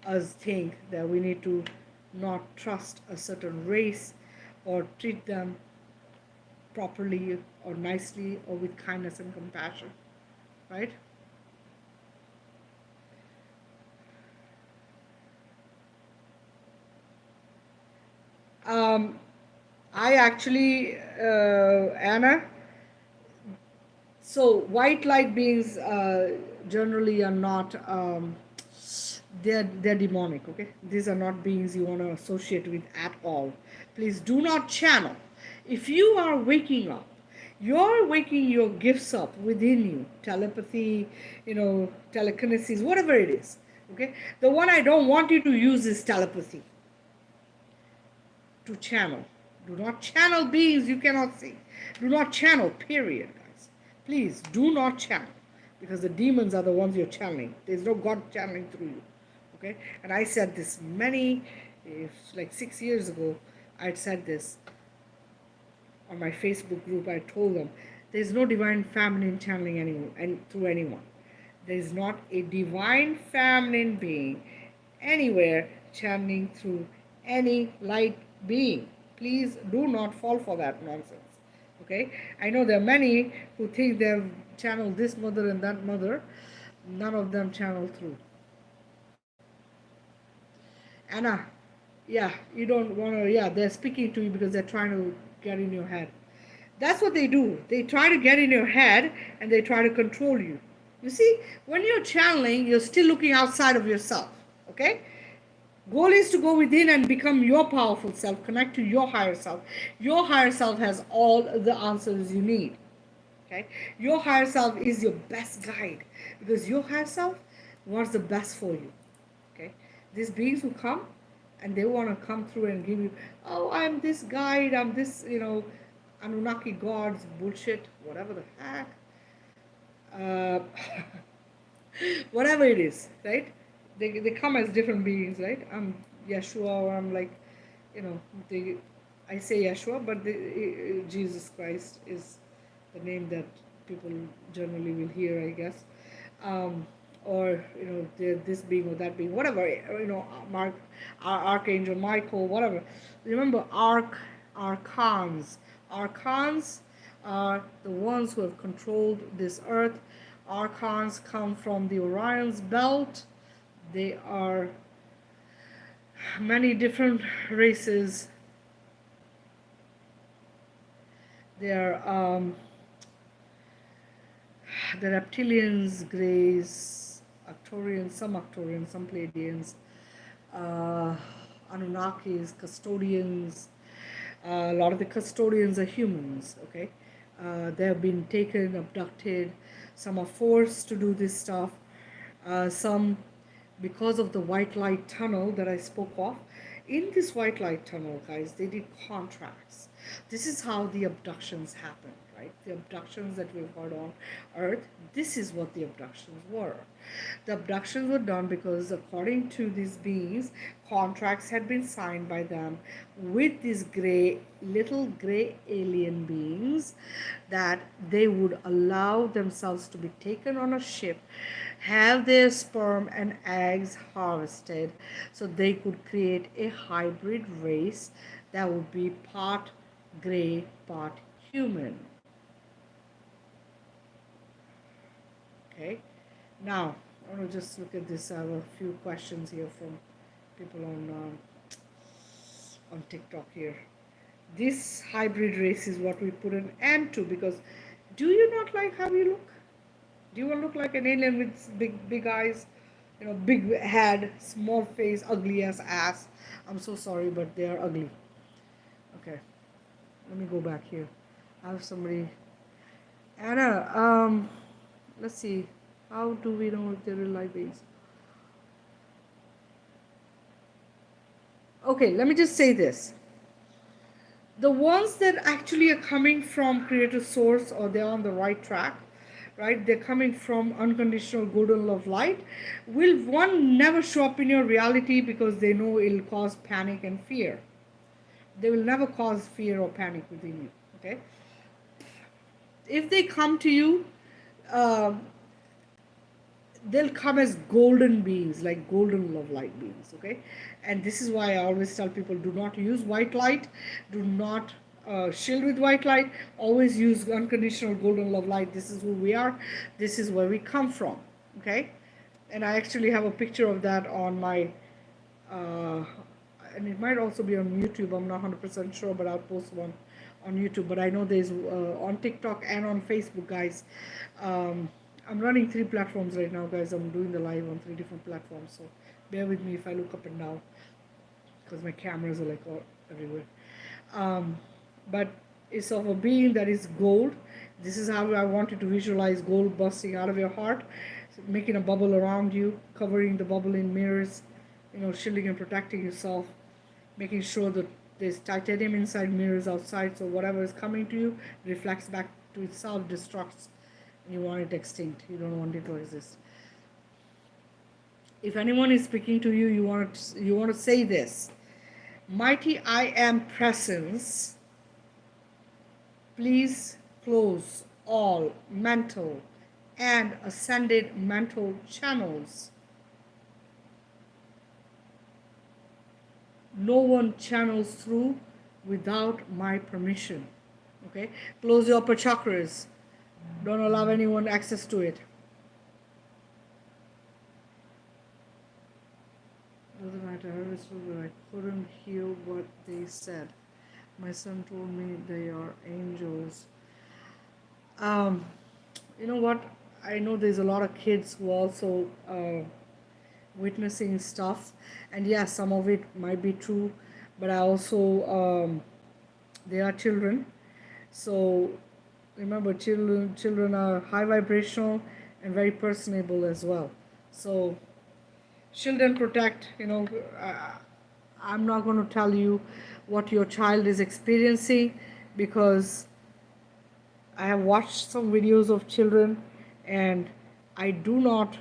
us think that we need to not trust a certain race or treat them properly or nicely or with kindness and compassion, right? Um, I actually, Anna, so white light beings generally are not, they're demonic, okay? These are not beings you want to associate with at all. Please do not channel. If you are waking up, you're waking your gifts up within you, telepathy, telekinesis, whatever it is, okay? The one I don't want you to use is telepathy to channel. Do not channel beings you cannot see. Do not channel, period, guys. Please do not channel because the demons are the ones you're channeling. There's no God channeling through you. Okay? And I said this like 6 years ago, I'd said this on my Facebook group. I told them there's no divine feminine channeling anyone and through anyone. There's not a divine feminine being anywhere channeling through any light being. Please do not fall for that nonsense. Okay? I know there are many who think they've channeled this mother and that mother. None of them channel through. Anna, yeah, you don't want to, yeah, they're speaking to you because they're trying to get in your head. That's what they do. They try to get in your head and they try to control you. You see, when you're channeling, you're still looking outside of yourself. Okay? Goal is to go within and become your powerful self, connect to your higher self. Your higher self has all the answers you need. Okay? Your higher self is your best guide because your higher self wants the best for you. Okay? These beings who come and they want to come through and give you, oh, I'm this guide, I'm this, Anunnaki gods, bullshit, whatever the heck. Uh, whatever it is, right? They come as different beings, right? I'm Yeshua, or I'm like, you know, they, I say Yeshua, but Jesus Christ is the name that people generally will hear, I guess. Um, or this being or that being, whatever, Mark, Archangel Michael, whatever. Remember, archons. Archons are the ones who have controlled this earth. Archons come from the Orion's belt. They are many different races. They are the reptilians, greys, Arcturians, some Pleiadians, uh, Anunnakis, custodians. A lot of the custodians are humans, okay? They have been taken, abducted. Some are forced to do this stuff. Some, because of the white light tunnel that I spoke of, in this white light tunnel, guys, they did contracts. This is how the abductions happened, right? The abductions that we've heard on Earth, this is what the abductions were. The abductions were done because, according to these beings, contracts had been signed by them with these little gray alien beings that they would allow themselves to be taken on a ship, have their sperm and eggs harvested so they could create a hybrid race that would be part gray, part human. Okay, now I want to just look at this. I have a few questions here from people on TikTok here. This hybrid race is what we put an end to because do you not like how you look? Do you want to look like an alien with big eyes, big head, small face, ugly ass? I'm so sorry, but they are ugly. Okay, let me go back here. I have somebody. Anna, let's see. How do we know if they're real life beings? Okay, let me just say this. The ones that actually are coming from creative source, or they're on the right track, right, they're coming from unconditional good and love light, will one never show up in your reality because they know it'll cause panic and fear. They will never cause fear or panic within you. Okay, if they come to you, um, they'll come as golden beings, like golden love light beings. Okay, and this is why I always tell people, do not use white light, do not shield with white light, always use unconditional golden love light. This is who we are, this is where we come from. Okay, and I actually have a picture of that on my uh, and it might also be on YouTube. I'm not 100% sure, but I'll post one on YouTube. But I know there's on TikTok and on Facebook, guys. Um, I'm running 3 platforms right now, guys. I'm doing the live on 3 different platforms, so bear with me if I look up and down because my cameras are like all everywhere. Um, but it's of a being that is gold. This is how I want you to visualize gold bursting out of your heart, making a bubble around you, covering the bubble in mirrors, shielding and protecting yourself, making sure that there's titanium inside, mirrors outside, so whatever is coming to you reflects back to itself, destructs, and you want it extinct. You don't want it to exist. If anyone is speaking to you, you want to say this: Mighty I Am Presence, please close all mental and ascended mental channels. No one channels through without my permission. Okay, close your upper chakras. Don't allow anyone access to it. Doesn't matter. I couldn't hear what they said. My son told me they are angels. You know what? I know there's a lot of kids who also witnessing stuff, and yes, some of it might be true, but I also they are children, so remember, children are high vibrational and very personable as well. So shield and protect. I'm not going to tell you what your child is experiencing, because I have watched some videos of children, and I do not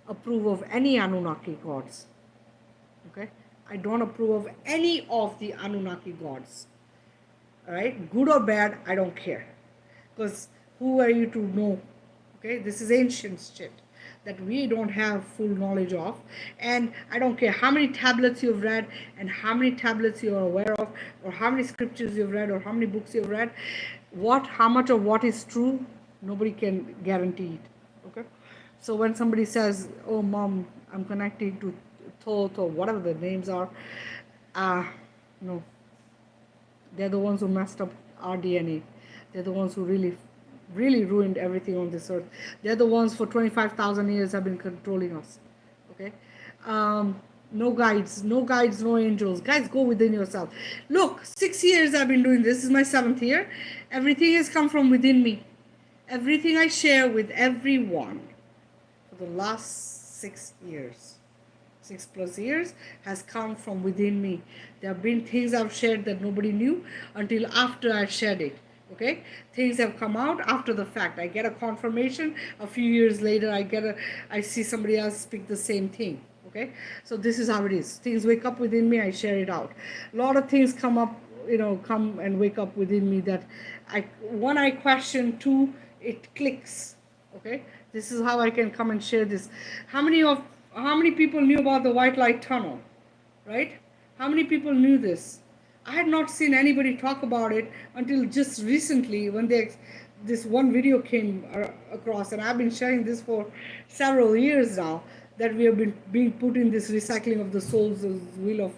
approve of any Anunnaki gods. Okay, I don't approve of any of the Anunnaki gods. All right, good or bad, I don't care, because who are you to know? Okay, this is ancient shit that we don't have full knowledge of, and I don't care how many tablets you've read and how many tablets you're aware of, or how many scriptures you've read, or how many books you've read. How much of what is true, nobody can guarantee it. Okay, so when somebody says, "Oh, mom, I'm connecting to Thoth," or whatever the names are, no, they're the ones who messed up our DNA. They're the ones who really ruined everything on this earth. They're the ones for 25,000 years have been controlling us. Okay? No guides, no angels. Guys, go within yourself. Look, 6 years I've been doing this. This is my 7th year. Everything has come from within me. Everything I share with everyone for the last 6 years, 6+ years, has come from within me. There have been things I've shared that nobody knew until after I shared it. Okay, things have come out after the fact. I get a confirmation a few years later. I see somebody else speak the same thing. Okay, so this is how it is. Things wake up within me, I share it out. A lot of things come up, come and wake up within me that one, I question, two, it clicks. Okay, this is how I can come and share this. How many people knew about the white light tunnel, right? How many people knew this? I had not seen anybody talk about it until just recently, when this one video came across, and I've been sharing this for several years now, that we have been being put in this recycling of the soul's wheel of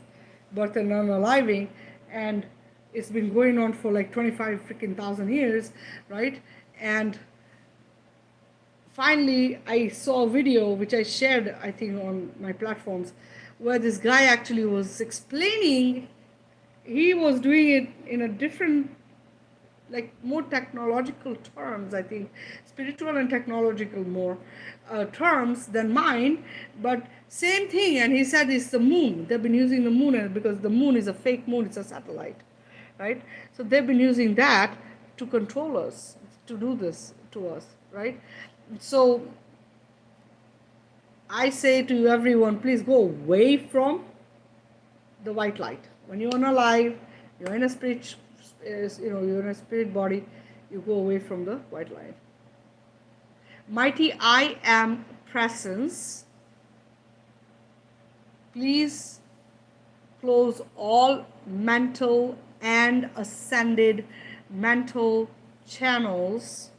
birth and unaliving, and it's been going on for like 25 freaking thousand years, right? And finally, I saw a video which I shared, I think, on my platforms, where this guy actually was explaining. He was doing it in a different, like more technological terms, I think, spiritual and technological more terms than mine, but same thing. And he said it's the moon. They've been using the moon, and because the moon is a fake moon, it's a satellite, right? So they've been using that to control us, to do this to us, right? So I say to everyone, please go away from the white light. When you're alive, you're in a spirit, you're in a spirit body, you go away from the white light. Mighty I am presence, please close all mental and ascended mental channels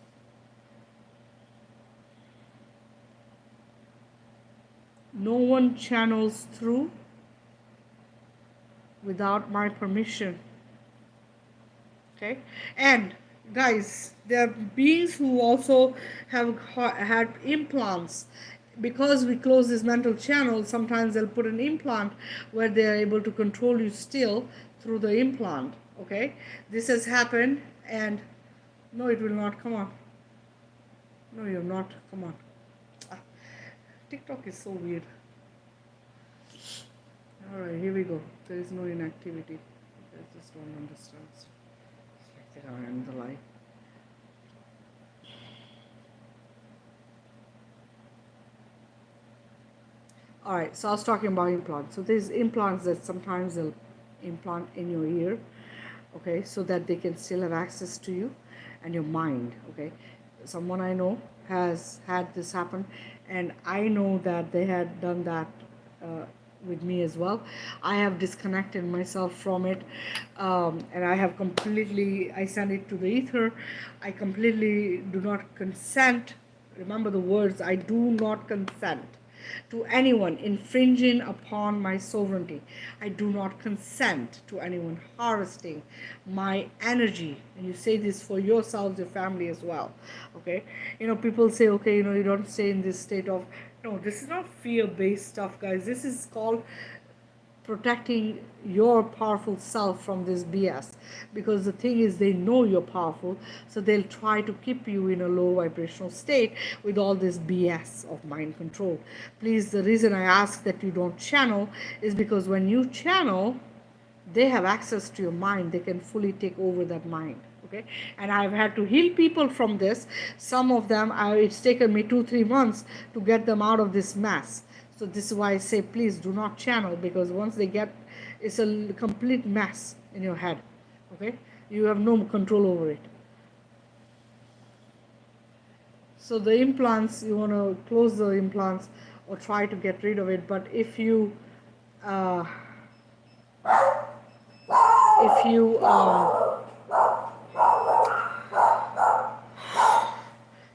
no one channels through without my permission. Okay, and guys, there are beings who also have had implants. Because we close this mental channel, sometimes they'll put an implant where they are able to control you still through the implant. Okay, this has happened, and no, it will not. Come on. No, you're not. Come on. Ah, TikTok is so weird. All right, here we go. There is no inactivity. I just don't understand. It's like they are in the light. All right, so I was talking about implants. So there's implants that sometimes they'll implant in your ear, okay, so that they can still have access to you and your mind, okay. Someone I know has had this happen, and I know that they had done that with me as well. I have disconnected myself from it, and I send it to the ether. I completely do not consent. Remember the words, I do not consent to anyone infringing upon my sovereignty. I do not consent to anyone harvesting my energy. And you say this for yourselves, your family as well. Okay? People say, okay, you don't stay in this state of. No, this is not fear-based stuff, guys. This is called protecting your powerful self from this BS, because the thing is, they know you're powerful, so they'll try to keep you in a low vibrational state with all this BS of mind control. Please, the reason I ask that you don't channel is because when you channel, they have access to your mind. They can fully take over that mind. Okay, and I've had to heal people from this. Some of them, it's taken me 2-3 months to get them out of this mess. So this is why I say, please do not channel, because once they get, it's a complete mess in your head. Okay, you have no control over it. So the implants, you want to close the implants or try to get rid of it. But if you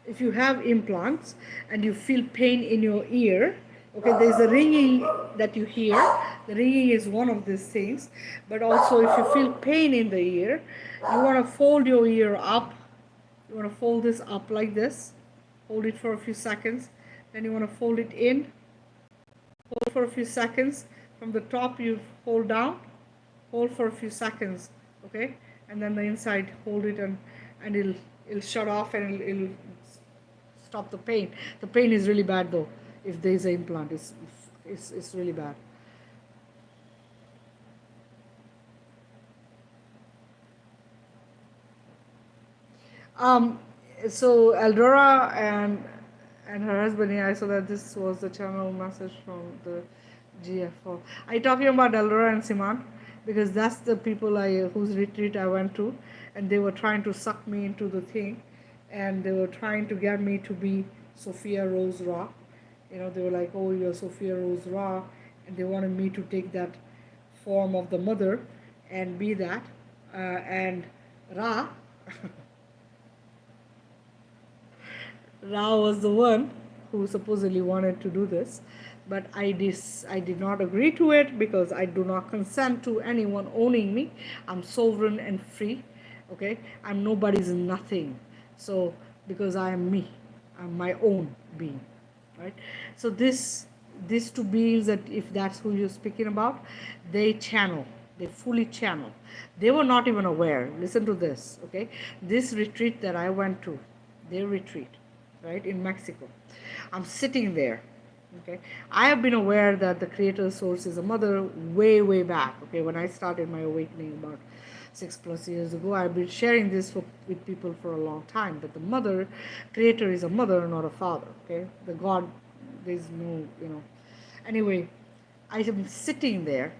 if you have implants and you feel pain in your ear, okay, there's a ringing that you hear. The ringing is one of these things. But also, if you feel pain in the ear, you want to fold your ear up. You want to fold this up like this. Hold it for a few seconds. Then you want to fold it in. Hold for a few seconds. From the top, you hold down. Hold for a few seconds, okay? And then the inside, hold it, and it'll shut off, and it'll stop the pain. The pain is really bad though. If there's an implant, it's really bad. So Eldora and her husband, I saw that this was the channel message from the GFO. Are you talking about Eldora and Siman? Because that's the people whose retreat I went to, and they were trying to suck me into the thing, and they were trying to get me to be Sophia Rose Ra. They were like, oh, you're Sophia Rose Ra, and they wanted me to take that form of the mother and be that, and Ra. Ra was the one who supposedly wanted to do this, but I did not agree to it, because I do not consent to anyone owning me. I'm sovereign and free, okay? I'm nobody's nothing. So, because I am me, I'm my own being, right? So these two beings, that if that's who you're speaking about, they channel. They fully channel. They were not even aware. Listen to this, okay? This retreat that I went to, their retreat, right, in Mexico. I'm sitting there. Okay, I have been aware that the creator source is a mother way back. Okay, when I started my awakening about 6+ years ago, I've been sharing this with people for a long time. That the mother creator is a mother, not a father. Okay, the God, there's no, Anyway, I am sitting there,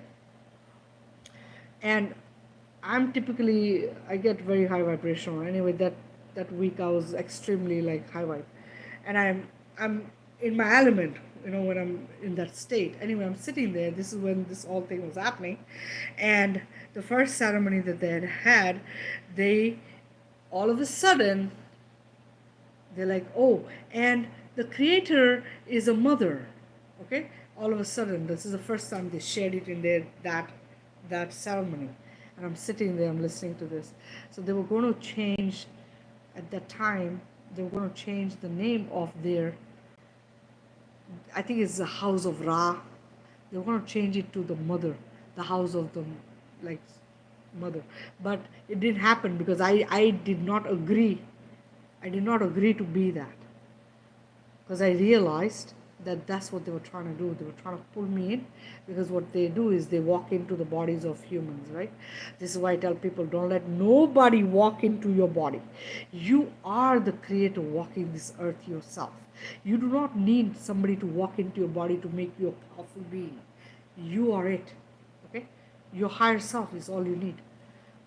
and I get very high vibrational. Anyway, that week I was extremely like high vibe, and I'm in my element, when I'm in that state. Anyway, I'm sitting there. This is when this whole thing was happening, and the first ceremony that they had, they all of a sudden they're like, oh, and the creator is a mother. Okay, all of a sudden, this is the first time they shared it in their that ceremony, and I'm sitting there, I'm listening to this. So they were going to change at that time. They were going to change the name of their. I think it's the House of Ra. They were going to change it to the Mother, the House of the like Mother, but it didn't happen because I did not agree. I did not agree to be that, because I realized that that's what they were trying to do. They were trying to pull me in, because what they do is they walk into the bodies of humans, right? This is why I tell people, don't let nobody walk into your body. You are the creator walking this earth yourself. You do not need somebody to walk into your body to make you a powerful being. You are it. Okay? Your higher self is all you need.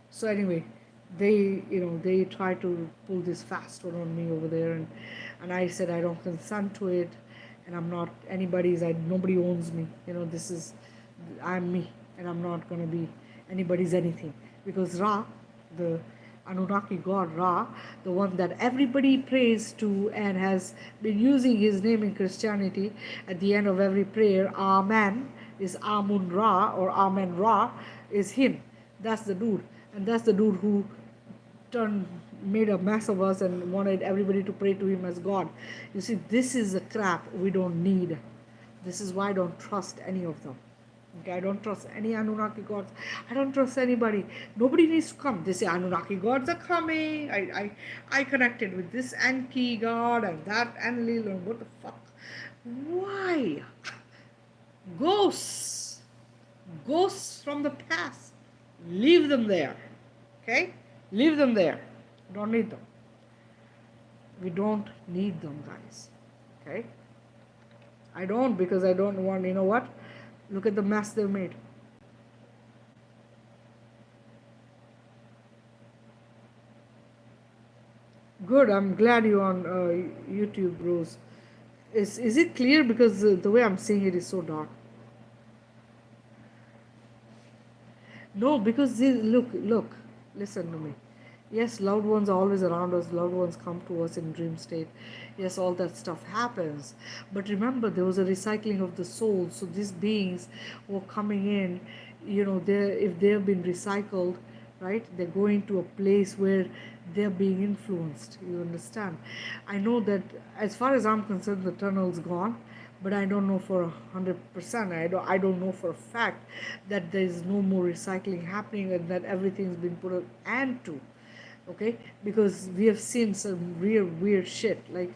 So anyway, they try to pull this fast one on me over there, and I said I don't consent to it, and I'm not anybody's. Nobody owns me. I'm me, and I'm not gonna be anybody's anything, because Ra, the Anunnaki god Ra, the one that everybody prays to and has been using his name in Christianity at the end of every prayer, Amen, is Amun Ra, or Amen Ra is him. That's the dude. And that's the dude who made a mess of us and wanted everybody to pray to him as God. You see, this is the crap we don't need. This is why I don't trust any of them. Okay, I don't trust any Anunnaki gods. I don't trust anybody. Nobody needs to come. They say Anunnaki gods are coming. I connected with this Enki god and that Enlil, and what the fuck? Why? Ghosts. Ghosts from the past. Leave them there. Okay? Leave them there. Don't need them. We don't need them, guys. Okay? I don't, because I don't want, you know what? Look at the mess they've made. Good. I'm glad you're on YouTube, Rose. Is it clear? Because the way I'm seeing it is so dark. No, because look, listen to me. Yes, loved ones are always around us. Loved ones come to us in dream state. Yes, all that stuff happens. But remember, there was a recycling of the soul. So these beings were coming in, if they have been recycled, right, they're going to a place where they're being influenced. You understand? I know that as far as I'm concerned, the tunnel's gone, but I don't know for 100%. I don't know for a fact that there is no more recycling happening and that everything's been put an end to. Okay, because we have seen some real weird shit, like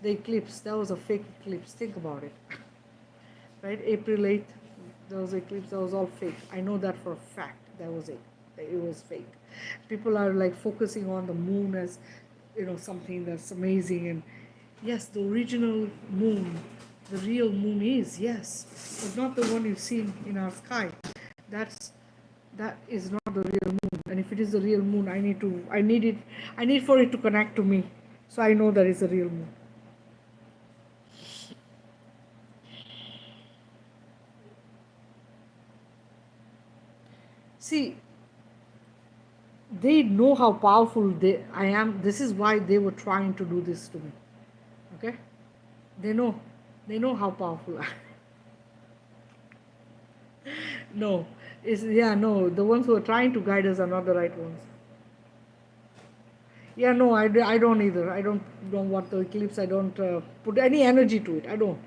the eclipse. That was a fake eclipse. Think about it. Right, April 8th, there was an eclipse. That was all fake. I know that for a fact. That was it. It was fake. People are like focusing on the moon as something that's amazing, and yes, the original moon, the real moon is, yes, but not the one you've seen in our sky. That is not the real moon. And if it is the real moon, I need for it to connect to me, so I know that it's a real moon. See, they know how powerful I am. This is why they were trying to do this to me. Okay, they know how powerful I am. No, no, the ones who are trying to guide us are not the right ones. Yeah, no, I don't either. I don't want the eclipse. I don't put any energy to it. I don't.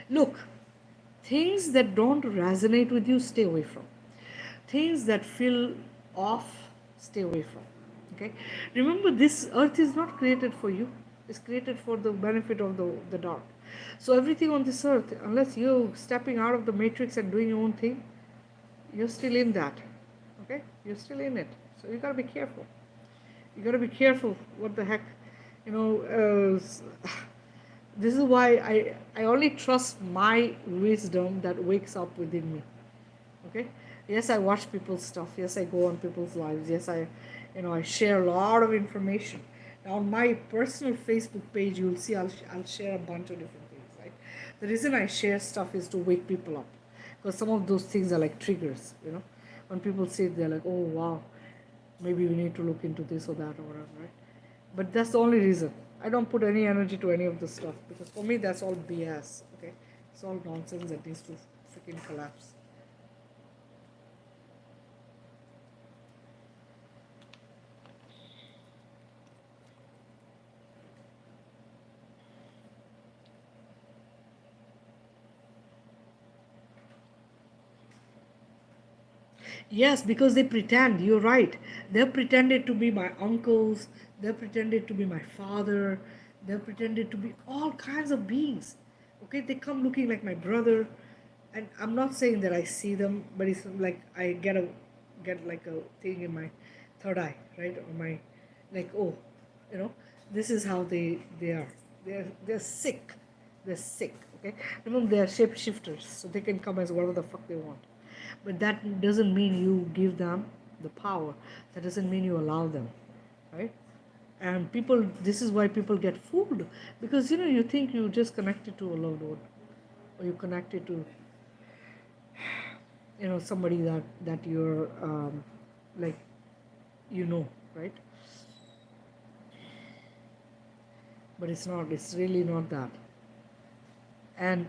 Look, things that don't resonate with you, stay away from. Things that feel off, stay away from. Okay? Remember, this earth is not created for you. It's created for the benefit of the dark. So everything on this earth, unless you're stepping out of the matrix and doing your own thing, you're still in that. Okay? You're still in it. So you gotta be careful. You gotta be careful what the heck, you know. This is why I only trust my wisdom that wakes up within me. Okay? Yes, I watch people's stuff. Yes, I go on people's lives. Yes, I share a lot of information. Now, on my personal Facebook page, you'll see I'll share a bunch of different things. Right? The reason I share stuff is to wake people up, because some of those things are like triggers. When people say it, they're like, "Oh wow, maybe we need to look into this or that or whatever." Right? But that's the only reason. I don't put any energy to any of the stuff, because for me that's all BS. Okay, it's all nonsense that needs to freaking collapse. Yes, because they pretend. You're right. They've pretended to be my uncles. They've pretended to be my father. They've pretended to be all kinds of beings. Okay, they come looking like my brother, and I'm not saying that I see them, but it's like I get like a thing in my third eye, right, or my, like, oh, you know, this is how they are. They're sick. They're sick. Okay, remember they are shapeshifters, so they can come as whatever the fuck they want. But that doesn't mean you give them the power. That doesn't mean you allow them, right? And people, this is why people get fooled, because you think you just connected to a loved one, or you connected to somebody that you're like, right? But it's not. It's really not that. And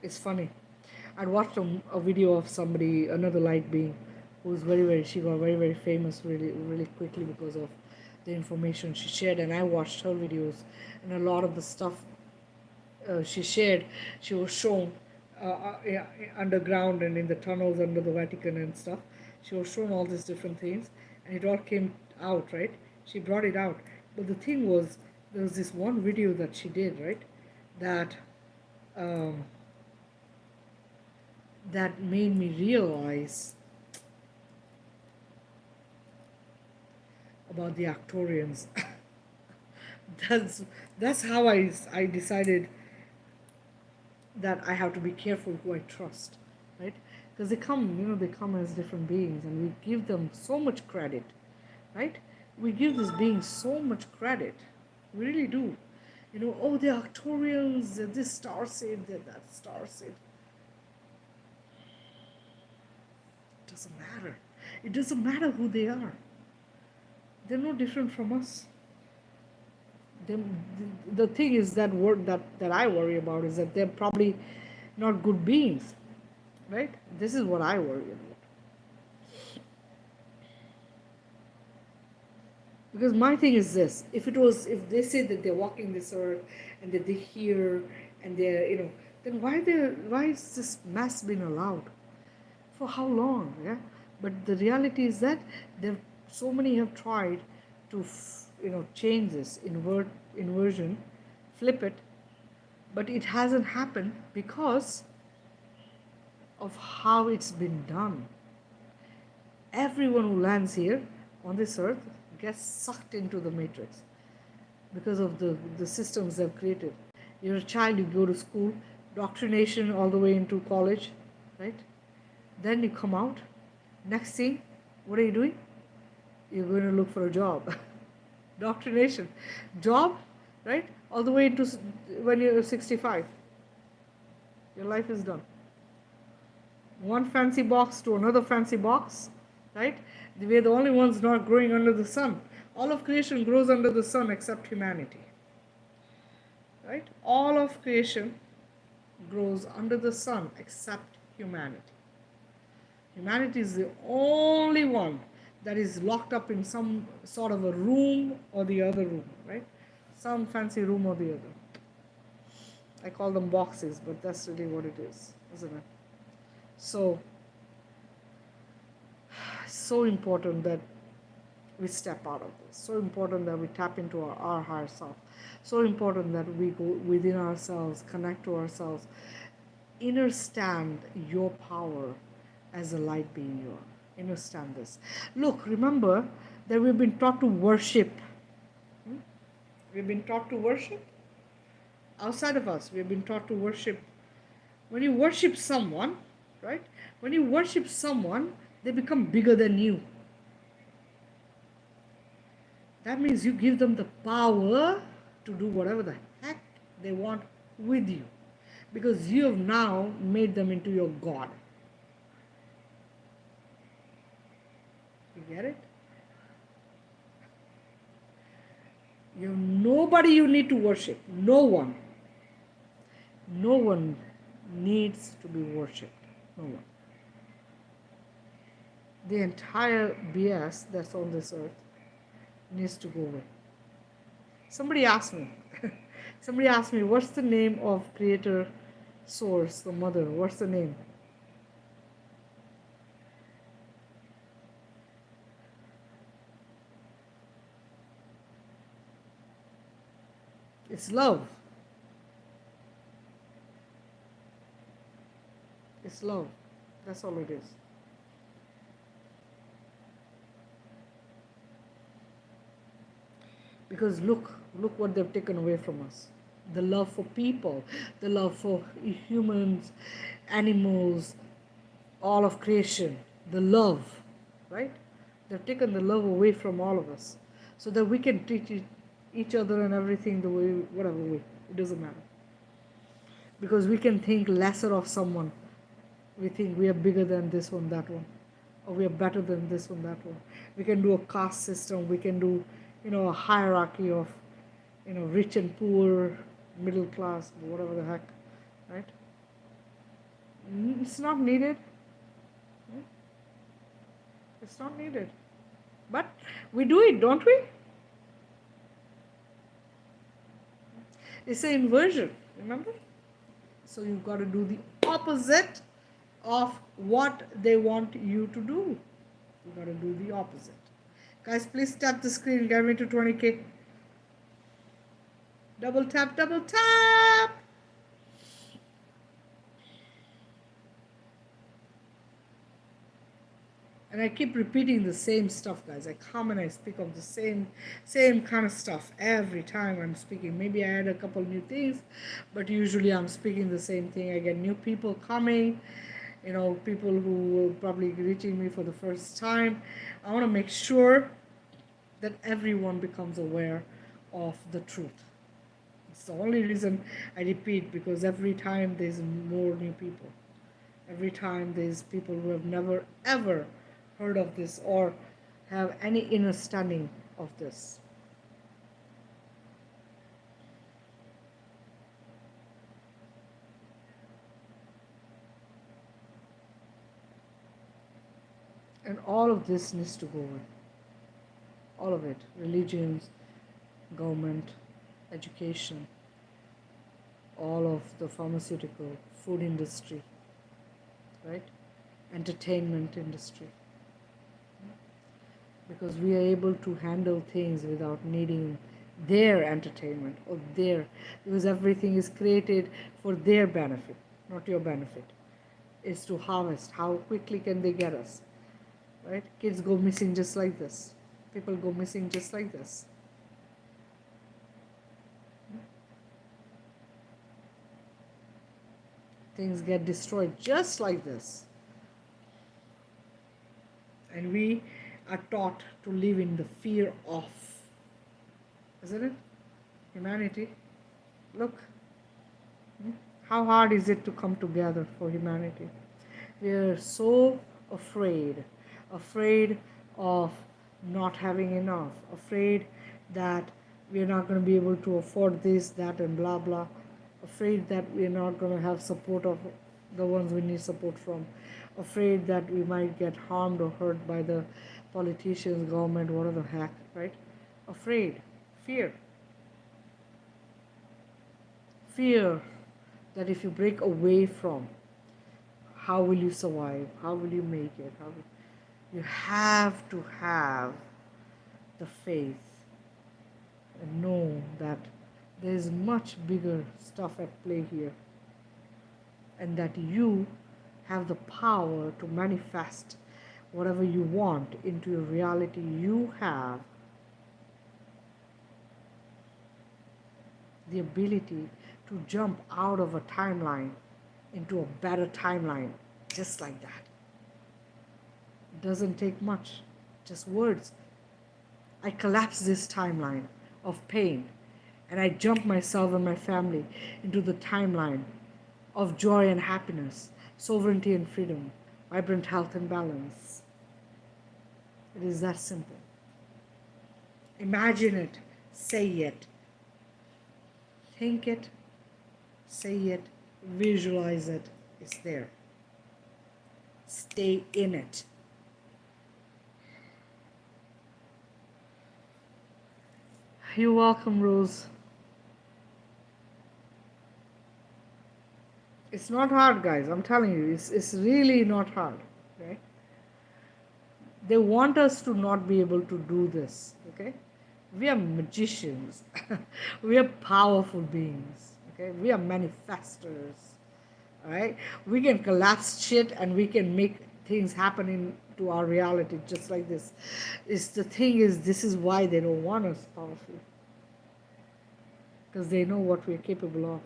it's funny. I'd watched a video of somebody, another light being, who's she got very, very famous really, really quickly because of the information she shared. And I watched her videos, and a lot of the stuff she shared, she was shown yeah, underground and in the tunnels under the Vatican and stuff. She was shown all these different things, and it all came out, right? She brought it out. But the thing was, there was this one video that she did, right? That um, that made me realize about the Arcturians. that's how I decided that I have to be careful who I trust, right? Because they come as different beings, and we give them so much credit, right? We give these beings so much credit, we really do. Oh, the Arcturians, this star seed, that star seed. It doesn't matter. It doesn't matter who they are. They're no different from us. The thing is that I worry about is that they're probably not good beings, right? This is what I worry about. Because my thing is this: if they say that they're walking this earth and that they hear and they're then why is this mess been allowed? For how long? Yeah, but the reality is that so many have tried to change this inversion, flip it, but it hasn't happened because of how it's been done. Everyone who lands here on this earth gets sucked into the matrix because of the systems they've created. You're a child, you go to school, indoctrination all the way into college, right? Then you come out. Next thing, what are you doing? You're going to look for a job. Indoctrination. Job, right? All the way into when you're 65. Your life is done. One fancy box to another fancy box, right? We're the only ones not growing under the sun. All of creation grows under the sun except humanity. Right? All of creation grows under the sun except humanity. Humanity is the only one that is locked up in some sort of a room or the other room, right? Some fancy room or the other. I call them boxes, but that's really what it is, isn't it? So important that we step out of this. So important that we tap into our higher self. So important that we go within ourselves, connect to ourselves, understand your power as a light being you are. Understand this. Look, remember that we've been taught to worship. Hmm? We've been taught to worship. Outside of us, we've been taught to worship. When you worship someone, right? When you worship someone, they become bigger than you. That means you give them the power to do whatever the heck they want with you. Because you have now made them into your God. You get it? You have nobody you need to worship. No one. No one needs to be worshipped. No one. The entire BS that's on this earth needs to go away. Somebody asked me, what's the name of creator, source, the mother? What's the name? It's love. It's love. That's all it is. Because look what they've taken away from us. The love for people, the love for humans, animals, all of creation, the love, right? They've taken the love away from all of us so that we can treat each other and everything the way, whatever way. It doesn't matter. Because we can think lesser of someone. We think we are bigger than this one, that one. Or we are better than this one, that one. We can do a caste system. We can do, a hierarchy of, rich and poor, middle class, whatever the heck, right? It's not needed. It's not needed. But we do it, don't we? It's an inversion, remember? So you've got to do the opposite of what they want you to do. You've got to do the opposite. Guys, please tap the screen, get me to 20K. Double tap, double tap. And I keep repeating the same stuff, guys. I come and I speak of the same kind of stuff every time I'm speaking. Maybe I add a couple new things, but usually I'm speaking the same thing. I get new people coming, people who will probably be reaching me for the first time. I want to make sure that everyone becomes aware of the truth. It's the only reason I repeat, because every time there's more new people. Every time there's people who have never ever heard of this or have any understanding of this. And all of this needs to go away. All of it. Religions, government, education, all of the pharmaceutical, food industry, right? Entertainment industry. Because we are able to handle things without needing their entertainment or because everything is created for their benefit, not your benefit. It's to harvest. How quickly can they get us? Right? Kids go missing just like this. People go missing just like this. Things get destroyed just like this. And we are taught to live in the fear of, isn't it? Humanity. Look, how hard is it to come together for humanity? We are so afraid of not having enough, afraid that we're not going to be able to afford this, that, and blah, blah, afraid that we're not going to have support of the ones we need support from, afraid that we might get harmed or hurt by the politicians, government, whatever the heck, right? Afraid, fear that if you break away from, how will you survive? How will you make it? You have to have the faith and know that there is much bigger stuff at play here, and that you have the power to manifest whatever you want into a reality. You have the ability to jump out of a timeline into a better timeline, just like that. It doesn't take much, just words. I collapse this timeline of pain, and I jump myself and my family into the timeline of joy and happiness, sovereignty and freedom, vibrant health and balance. It is that simple. Imagine it, say it, think it, say it, visualize it. It's there. Stay in it. You're welcome, Rose. It's not hard, guys. I'm telling you, it's really not hard. Okay? They want us to not be able to do this. Okay? We are magicians. We are powerful beings. Okay? We are manifestors. All right? We can collapse shit and we can make things happen into our reality just like this. The thing is, this is why they don't want us powerful. Because they know what we're capable of.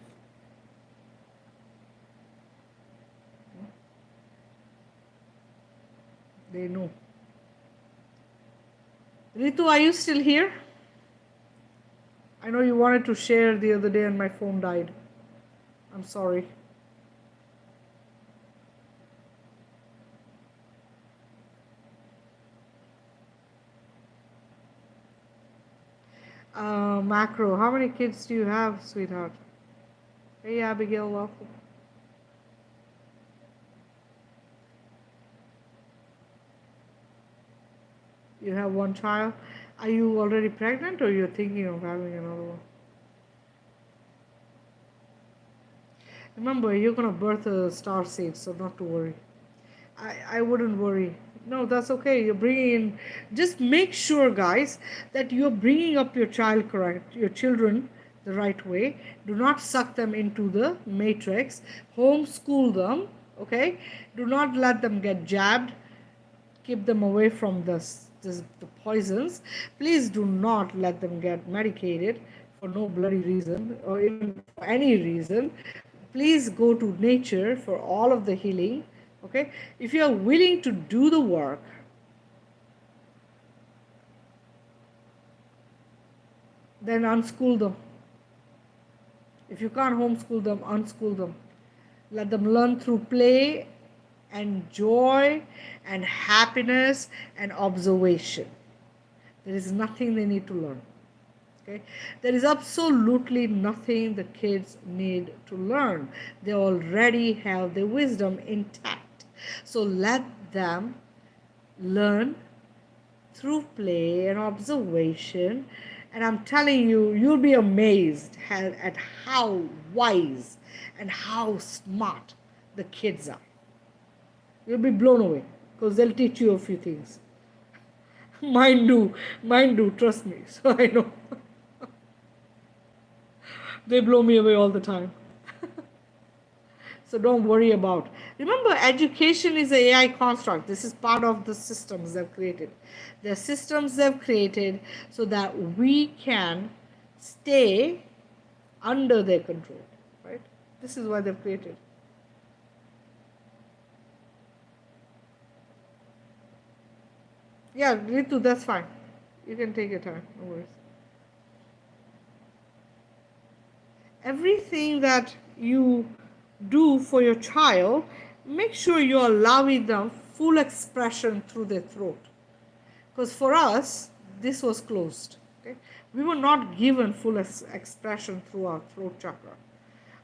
They know. Ritu, are you still here? I know you wanted to share the other day and my phone died. I'm sorry. Macro, how many kids do you have, sweetheart? Hey, Abigail, welcome. You have one child. Are you already pregnant or you're thinking of having another one? Remember, you're going to birth a star seed, so not to worry. I wouldn't worry. No, that's okay. You're bringing in, just make sure, guys, that you're bringing up your child correct, your children the right way. Do not suck them into the matrix. Homeschool them, okay? Do not let them get jabbed. Keep them away from the poisons. Please do not let them get medicated for no bloody reason or even for any reason. Please go to nature for all of the healing. Okay, if you are willing to do the work, then unschool them. If you can't homeschool them, unschool them. Let them learn through play and joy and happiness and observation. There is nothing they need to learn. Okay? There is absolutely nothing the kids need to learn. They already have their wisdom intact. So let them learn through play and observation. And I'm telling you, you'll be amazed at how wise and how smart the kids are. You'll be blown away because they'll teach you a few things. Mine do, trust me. So I know. They blow me away all the time. So don't worry about. Remember, education is an AI construct. This is part of the systems they've created. The systems they've created so that we can stay under their control. Right? This is why they've created. Yeah, Ritu, that's fine. You can take your time. No worries. Everything that you do for your child, make sure you're allowing them full expression through their throat. Because for us, this was closed. Okay? We were not given full expression through our throat chakra.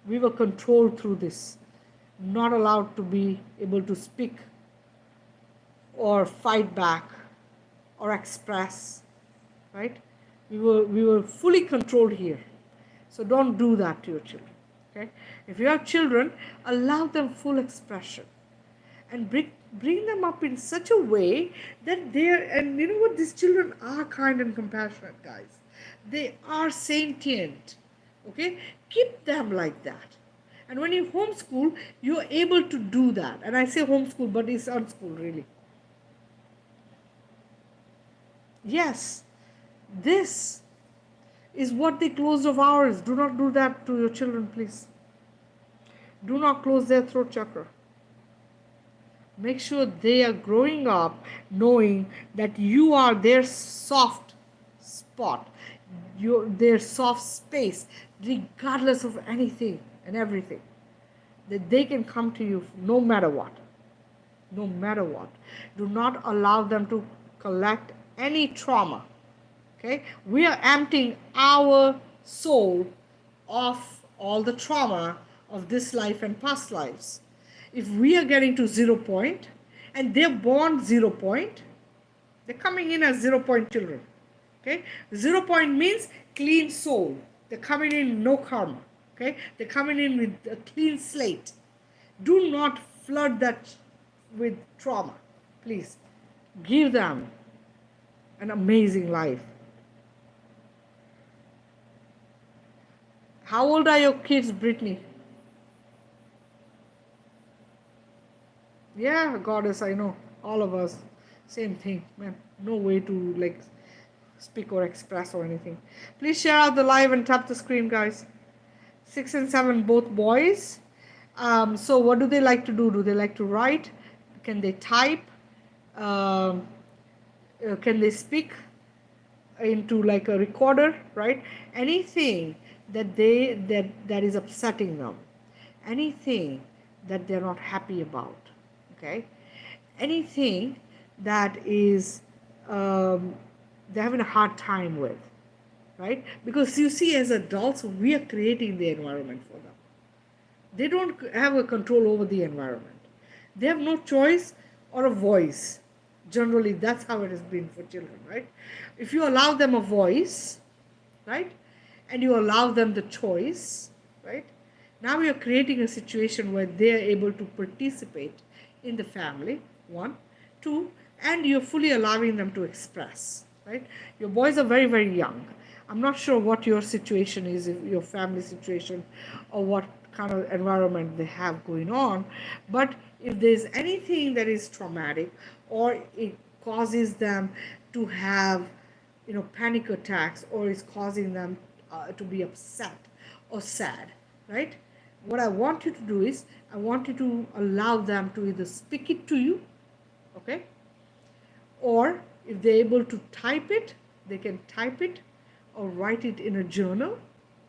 We were controlled through this, not allowed to be able to speak or fight back or express, right? We were fully controlled here. So don't do that to your children. Okay? If you have children, allow them full expression and bring them up in such a way that they're, and you know what, these children are kind and compassionate, guys. They are sentient. Okay, keep them like that. And when you homeschool, you're able to do that. And I say homeschool, but it's unschool, really. Yes, this is what the closed of ours. Do not do that to your children, please. Do not close their throat chakra. Make sure they are growing up knowing that you are their soft spot, their soft space, regardless of anything and everything. That they can come to you no matter what. No matter what. Do not allow them to collect any trauma. Okay? We are emptying our soul of all the trauma of this life and past lives. If we are getting to 0 point and they're born 0 point, they're coming in as 0 point children. Okay? 0 point means clean soul. They're coming in no karma. Okay? They're coming in with a clean slate. Do not flood that with trauma. Please. Give them an amazing life. How old are your kids, Brittany? Yeah, goddess, I know. All of us. Same thing, man. No way to like speak or express or anything. Please share out the live and tap the screen, guys. 6 and 7, both boys. So what do they like to do? Do they like to write? Can they type? Can they speak into like a recorder, right? Anything that that is upsetting them, anything that they're not happy about, okay, anything that is they're having a hard time with, right? Because you see, as adults, we are creating the environment for them. They don't have a control over the environment. They have no choice or a voice. Generally, that's how it has been for children, right? If you allow them a voice, right, and you allow them the choice, right, now you're creating a situation where they are able to participate in the family, 1. 2, and you're fully allowing them to express, right? Your boys are very, very young. I'm not sure what your situation is, if your family situation, or what kind of environment they have going on, but if there's anything that is traumatic or it causes them to have, you know, panic attacks, or is causing them to be upset or sad, right? What I want you to do is, I want you to allow them to either speak it to you, okay, or if they're able to type it, they can type it or write it in a journal.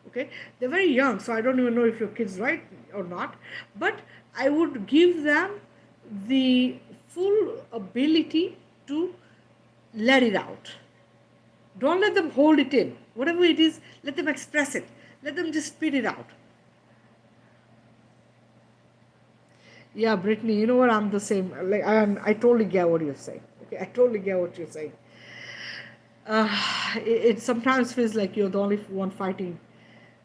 Okay, they're very young, so I don't even know if your kids write or not, but I would give them the full ability to let it out. Don't let them hold it in. Whatever it is, let them express it. Let them just spit it out. Yeah, Brittany, you know what? I'm the same. Like I totally get what you're saying. Okay, I totally get what you're saying. It sometimes feels like you're the only one fighting,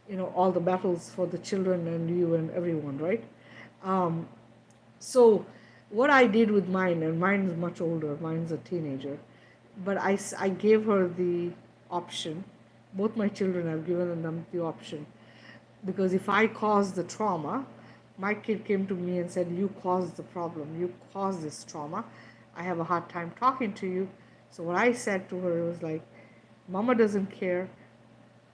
you know, all the battles for the children and you and everyone, right? So what I did with mine, and mine is much older, mine's a teenager, but I gave her the option. Both my children, I've given them the option, because if I caused the trauma, my kid came to me and said, you caused the problem, you caused this trauma, I have a hard time talking to you. So what I said to her was like, Mama doesn't care,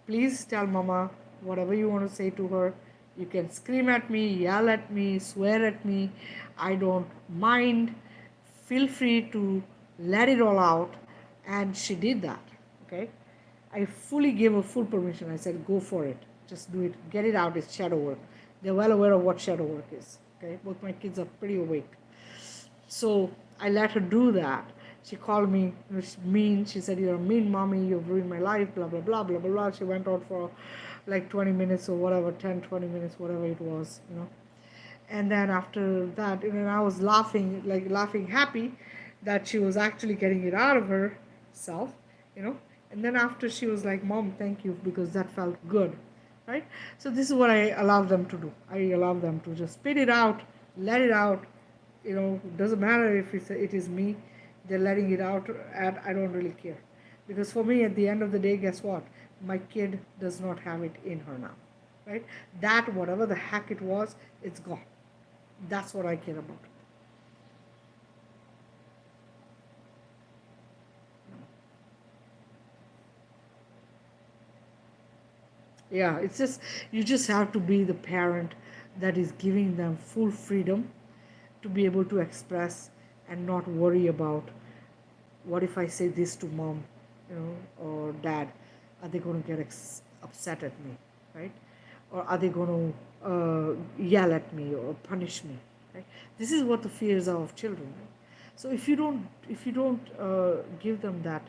please tell Mama whatever you want to say to her. You can scream at me, yell at me, swear at me, I don't mind, feel free to let it all out. And she did that. Okay, I fully gave her full permission. I said, go for it, just do it, get it out. It's shadow work. They're well aware of what shadow work is. Okay, both my kids are pretty awake, so I let her do that. She called me mean. She said, you're a mean mommy, you've ruined my life, blah blah blah blah blah blah. She went out for like 20 minutes or whatever, 10-20 minutes, whatever it was, you know. And then after that, you know, I was laughing, like laughing happy that she was actually getting it out of herself, you know. And then after, she was like, Mom, thank you, because that felt good, right? So this is what I allow them to do. I allow them to just spit it out, let it out. doesn't matter if it is me, they're letting it out, and I don't really care. Because for me, at the end of the day, guess what? My kid does not have it in her now, right? That, whatever the heck it was, it's gone. That's what I care about. Yeah, it's just, you just have to be the parent that is giving them full freedom to be able to express and not worry about, what if I say this to mom, or dad? Are they going to get upset at me, right? Or are they going to yell at me or punish me, right? This is what the fears are of children, right? So if you don't give them that,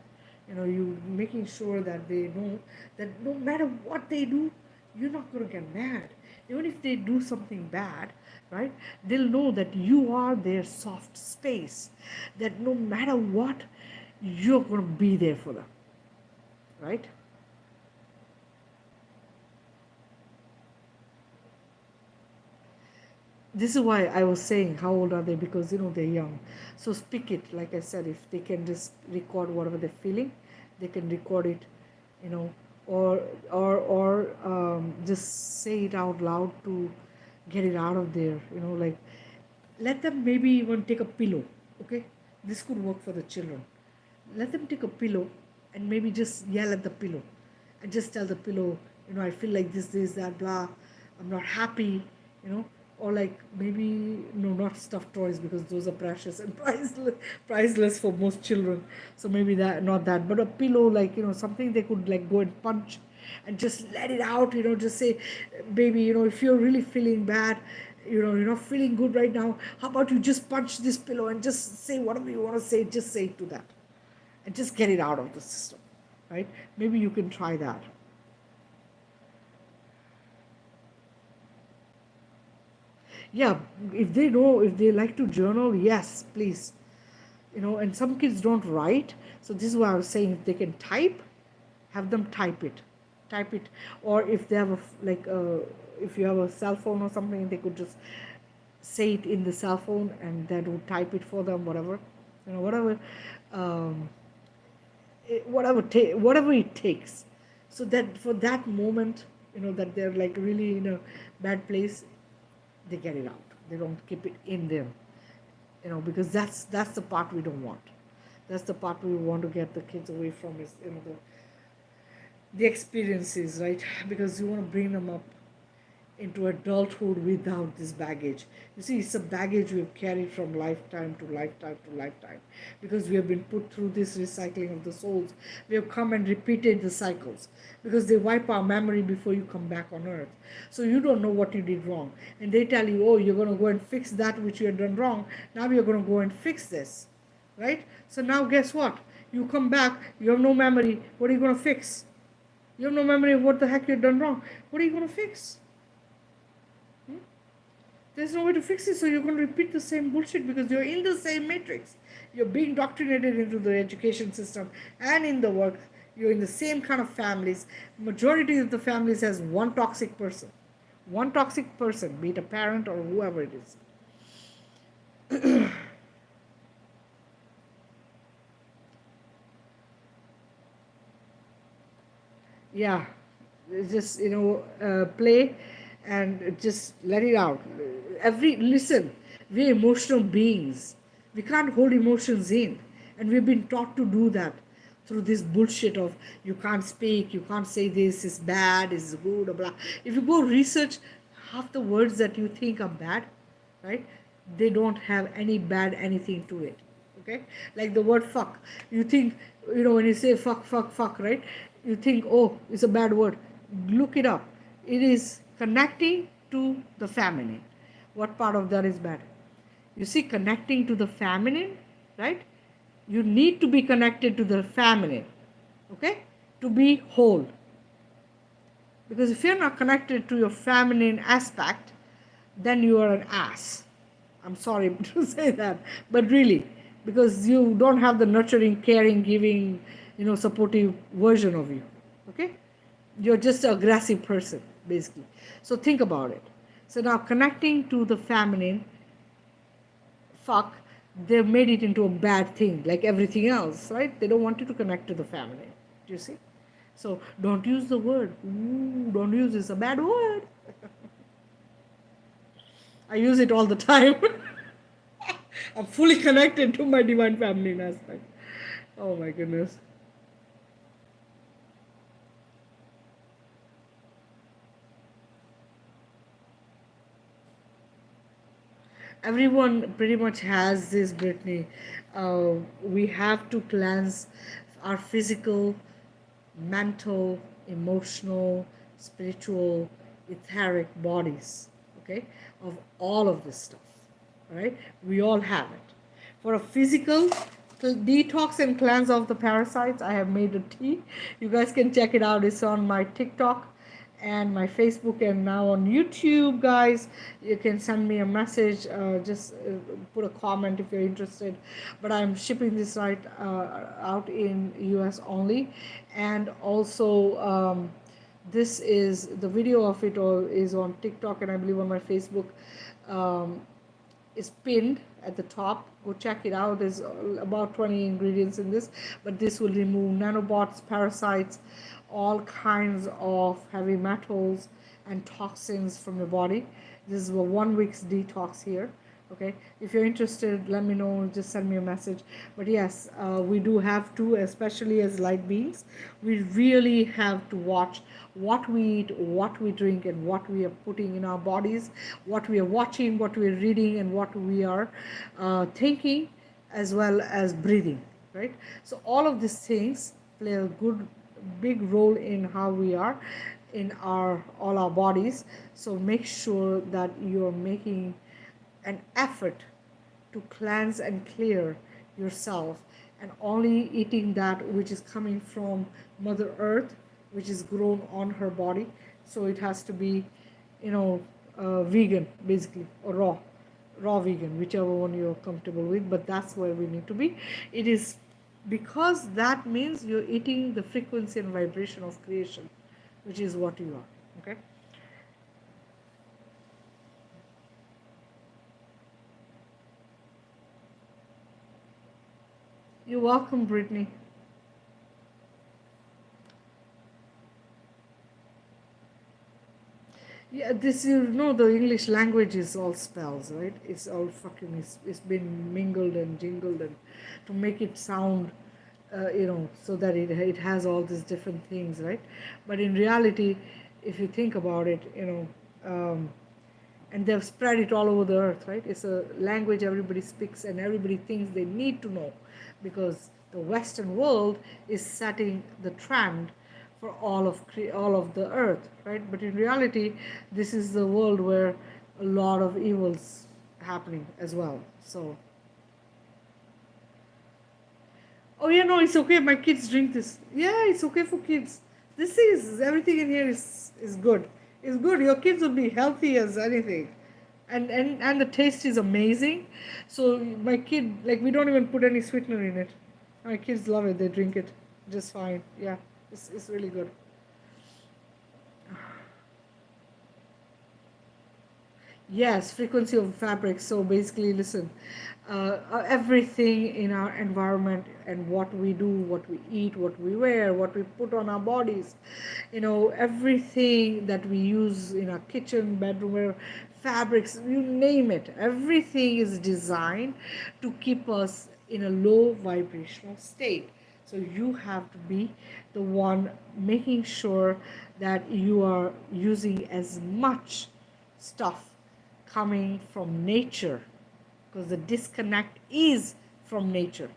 you making sure that they know that no matter what they do, you're not going to get mad. Even if they do something bad, right? They'll know that you are their soft space, that no matter what, you're going to be there for them, right? This is why I was saying, how old are they? Because they're young. So speak it, like I said, if they can just record whatever they're feeling, they can record it, you know, or just say it out loud to get it out of there. Like, let them maybe even take a pillow. Okay, this could work for the children. Let them take a pillow and maybe just yell at the pillow and just tell the pillow, I feel like this, that, blah, I'm not happy, you know, or like maybe, no, not stuffed toys because those are precious and priceless for most children. So maybe that, not that, but a pillow, like, something they could like go and punch and just let it out, just say, baby, if you're really feeling bad, you're not feeling good right now, how about you just punch this pillow and just say whatever you want to say, just say it to that and just get it out of the system, right? Maybe you can try that. Yeah, if they know, if they like to journal, yes, please. And some kids don't write, so this is why I was saying, if they can type, have them type it, or if they have if you have a cell phone or something, they could just say it in the cell phone and that would type it for them, whatever, whatever, um, whatever it takes, so that for that moment, that they're like really in a bad place, they get it out. They don't keep it in them, because that's the part we don't want. That's the part we want to get the kids away from, is the experiences, right? Because you want to bring them up into adulthood without this baggage. You see, it's a baggage we've carried from lifetime to lifetime to lifetime, because we have been put through this recycling of the souls. We have come and repeated the cycles, because they wipe our memory before you come back on earth. So you don't know what you did wrong. And they tell you, oh, you're going to go and fix that which you had done wrong. Now you're going to go and fix this, right? So now guess what? You come back, you have no memory. What are you going to fix? You have no memory of what the heck you've done wrong. What are you going to fix? There's no way to fix it, so you're going to repeat the same bullshit because you're in the same matrix. You're being indoctrinated into the education system and in the work. You're in the same kind of families. Majority of the families has one toxic person. One toxic person, be it a parent or whoever it is. Yeah, just play and just let it out. Listen, we're emotional beings. We can't hold emotions in, and we've been taught to do that through this bullshit of, you can't speak, you can't say this is bad, is good, or blah. If you go research, half the words that you think are bad, right, they don't have any bad anything to it. Okay, like the word fuck, you think, when you say fuck, fuck, fuck, right, you think, oh, it's a bad word. Look it up. It is connecting to the feminine. What part of that is bad? You see, connecting to the feminine, right? You need to be connected to the feminine, okay, to be whole. Because if you're not connected to your feminine aspect, then you are an ass. I'm sorry to say that, but really, because you don't have the nurturing, caring, giving, supportive version of you. Okay? You're just an aggressive person, basically. So think about it. So now connecting to the feminine fuck, they've made it into a bad thing, like everything else, right? They don't want you to connect to the family. Do you see? So don't use the word. Ooh, don't use this, a bad word. I use it all the time. I'm fully connected to my divine feminine aspect. Oh my goodness. Everyone pretty much has this, Brittany. We have to cleanse our physical, mental, emotional, spiritual, etheric bodies, okay, of all of this stuff. All right, we all have it. For a physical detox and cleanse of the parasites, I have made a tea. You guys can check it out. It's on my TikTok and my Facebook, and now on YouTube, guys. You can send me a message, just put a comment if you're interested. But I'm shipping this right out in US only, and also this is the video of it all is on TikTok, and I believe on my Facebook. Is pinned at the top. Go check it out. There's about 20 ingredients in this, but this will remove nanobots, parasites, all kinds of heavy metals and toxins from your body. This is a 1 week's detox here. Okay, if you're interested, let me know. Just send me a message. But yes, we do have to, especially as light beings, we really have to watch what we eat, what we drink, and what we are putting in our bodies, what we are watching, what we are reading, and what we are thinking, as well as breathing, right? So all of these things play a good big role in how we are in our all our bodies. So make sure that you're making an effort to cleanse and clear yourself, and only eating that which is coming from Mother Earth, which is grown on her body. So it has to be, vegan basically, or raw vegan, whichever one you're comfortable with. But that's where we need to be. It is because that means you're eating the frequency and vibration of creation, which is what you are. Okay. You're welcome, Brittany. Yeah, this, the English language is all spells, right? It's all fucking, it's been mingled and jingled, and to make it sound, so that it has all these different things, right? But in reality, if you think about it, and they've spread it all over the earth, right? It's a language everybody speaks and everybody thinks they need to know, because the Western world is setting the trend for all of the earth, right? But in reality, this is the world where a lot of evils happening as well. So, oh yeah, no, it's okay. My kids drink this. Yeah, it's okay for kids. This is everything in here is good. It's good. Your kids will be healthy as anything, and the taste is amazing. So my kid, like, we don't even put any sweetener in it. My kids love it. They drink it just fine. Yeah, it's really good. Yes, frequency of fabric. So basically, listen, everything in our environment and what we do, what we eat, what we wear, what we put on our bodies, everything that we use in our kitchen, bedroom, fabrics, you name it, everything is designed to keep us in a low vibrational state. So you have to be the one making sure that you are using as much stuff coming from nature, because the disconnect is from nature.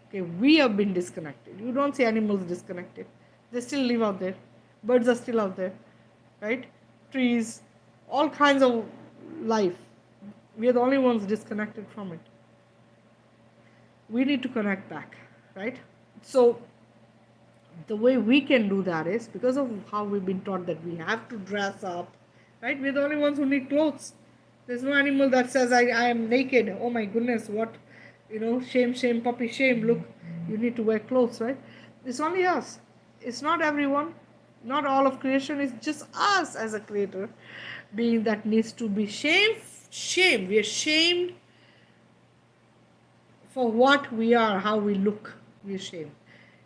Okay, we have been disconnected. You don't see animals disconnected. They still live out there. Birds are still out there, right? Trees, all kinds of life. We are the only ones disconnected from it. We need to connect back, right? So the way we can do that is because of how we've been taught that we have to dress up, right? We're the only ones who need clothes. There's no animal that says, I am naked. Oh my goodness, what? Shame, shame, puppy, shame. Look, you need to wear clothes, right? It's only us. It's not everyone. Not all of creation. It's just us as a creator being that needs to be shame. Shame. We are shamed for what we are, how we look, we're ashamed.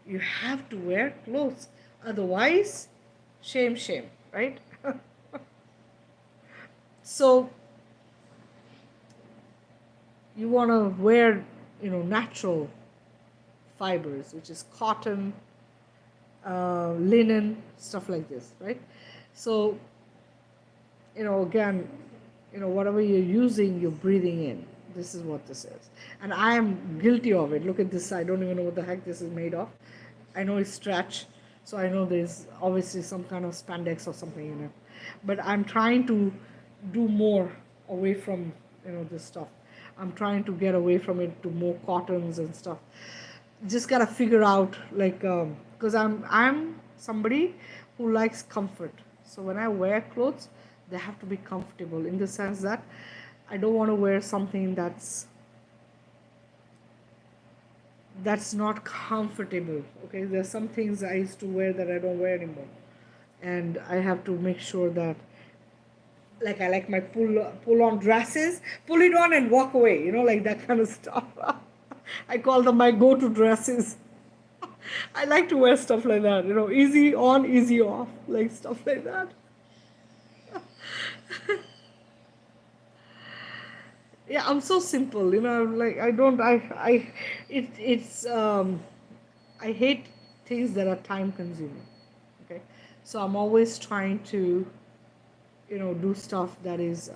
You have to wear clothes. Otherwise, shame, shame, right? So you want to wear, natural fibers, which is cotton, linen, stuff like this, right? So, again, whatever you're using, you're breathing in. This is what this is. And I am guilty of it. Look at this. I don't even know what the heck this is made of. I know it's stretch, so I know there's obviously some kind of spandex or something in it. But I'm trying to do more away from, this stuff. I'm trying to get away from it to more cottons and stuff. Just gotta figure out, like, because I'm somebody who likes comfort. So when I wear clothes, they have to be comfortable in the sense that I don't want to wear something that's not comfortable. Okay, there's some things I used to wear that I don't wear anymore, and I have to make sure that, like, I like my pull on dresses, pull it on and walk away, like that kind of stuff. I call them my go-to dresses. I like to wear stuff like that, easy on, easy off, like stuff like that. Yeah, I'm so simple, like I don't, it's, I hate things that are time consuming. Okay, so I'm always trying to, do stuff that is,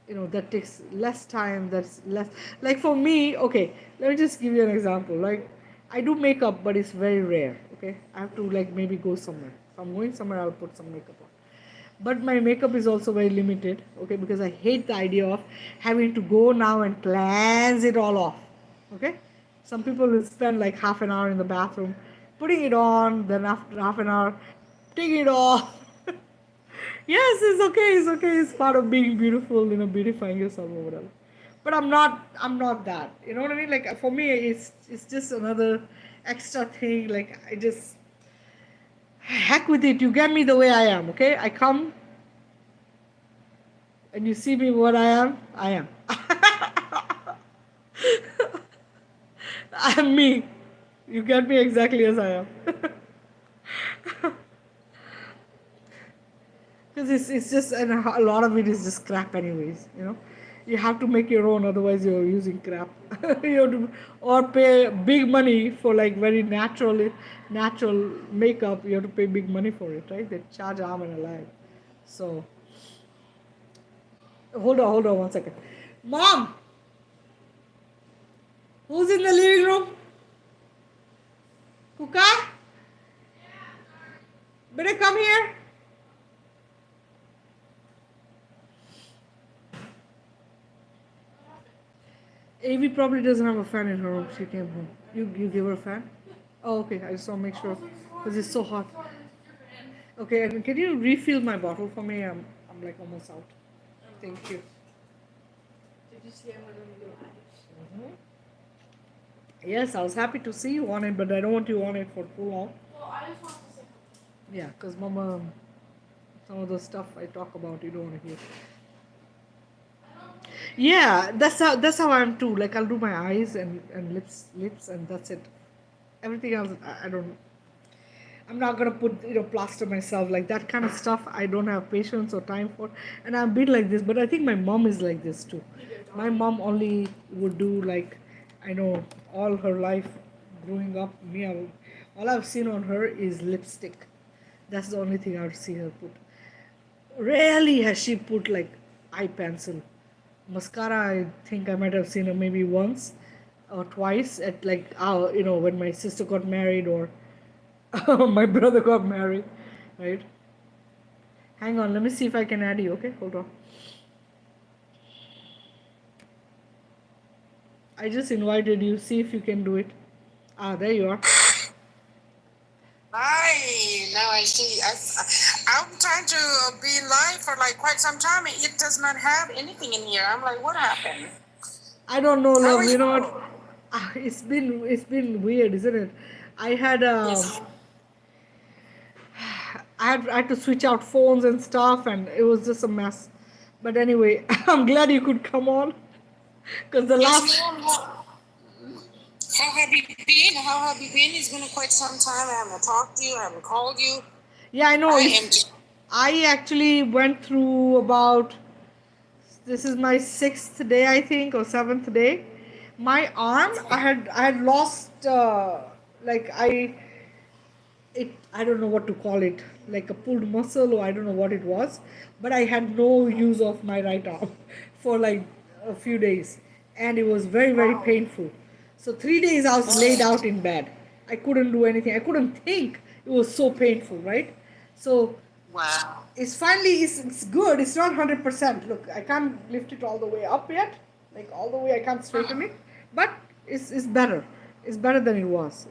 that takes less time, that's less, like for me. Okay, let me just give you an example. Like, I do makeup, but it's very rare. Okay, I have to, like, maybe go somewhere. If I'm going somewhere, I'll put some makeup on, but my makeup is also very limited. Okay, because I hate the idea of having to go now and cleanse it all off. Okay, some people will spend like half an hour in the bathroom putting it on, then after half an hour taking it off. Yes, it's okay, it's okay, it's part of being beautiful, beautifying yourself or whatever. But I'm not that, you know what I mean? Like, for me, it's just another extra thing. Like, I just, heck with it, you get me the way I am. Okay, I come and you see me what I am. I'm me. You get me exactly as I am. Because it's just, and a lot of it is just crap anyways. You have to make your own, otherwise you're using crap. You have to, or pay big money for, like, very natural makeup. You have to pay big money for it, right? They charge arm and a leg. So hold on 1 second. Mom, who's in the living room? Kuka, better come here. Avi probably doesn't have a fan in her room. She came home. You give her a fan? Oh, okay. I just want to make sure because it's so hot. Okay, and can you refill my bottle for me? I'm like almost out. Thank you. Did you see I'm gonna do live? Yes, I was happy to see you on it, but I don't want you on it for too long. Well, I just want to say Yeah, because Mama, some of the stuff I talk about, you don't want to hear. Yeah, that's how I'm too. Like, I'll do my eyes and lips, and that's it. Everything else, I don't. I'm not gonna put, plaster myself, like that kind of stuff. I don't have patience or time for, and I'm a bit like this. But I think my mom is like this too. My mom only would do, like, I know, all her life growing up. All I've seen on her is lipstick. That's the only thing I've seen her put. Rarely has she put, like, eye pencil. Mascara, I think I might have seen her maybe once or twice at, like, when my sister got married or my brother got married, right? Hang on, let me see if I can add you, okay? Hold on. I just invited you, see if you can do it. Ah, there you are. Hi, now I see. I'm trying to be live for like quite some time. It does not have anything in here. I'm like, what happened? I don't know, How love. are You know you? what? It's been weird, isn't it? I had Yes. I had to switch out phones and stuff, and it was just a mess. But anyway, I'm glad you could come on. Because the Yes, last, ma'am. How have you been? How have you been? It's been quite some time. I haven't talked to you. I haven't called you. yeah, I know. I It's am just. I actually went through about, this is my sixth day, I think, or seventh day. My arm, I had lost, like I don't know what to call it, like a pulled muscle, or I don't know what it was, but I had no use of my right arm for like a few days, and it was very very Wow. painful. So 3 days I was laid out in bed. I couldn't do anything. I couldn't think. It was so painful, right? So Wow. it's finally, it's good. It's not 100%. Look, I can't lift it all the way up yet, like all the way. I can't straighten it, but it's better. It's better than it was.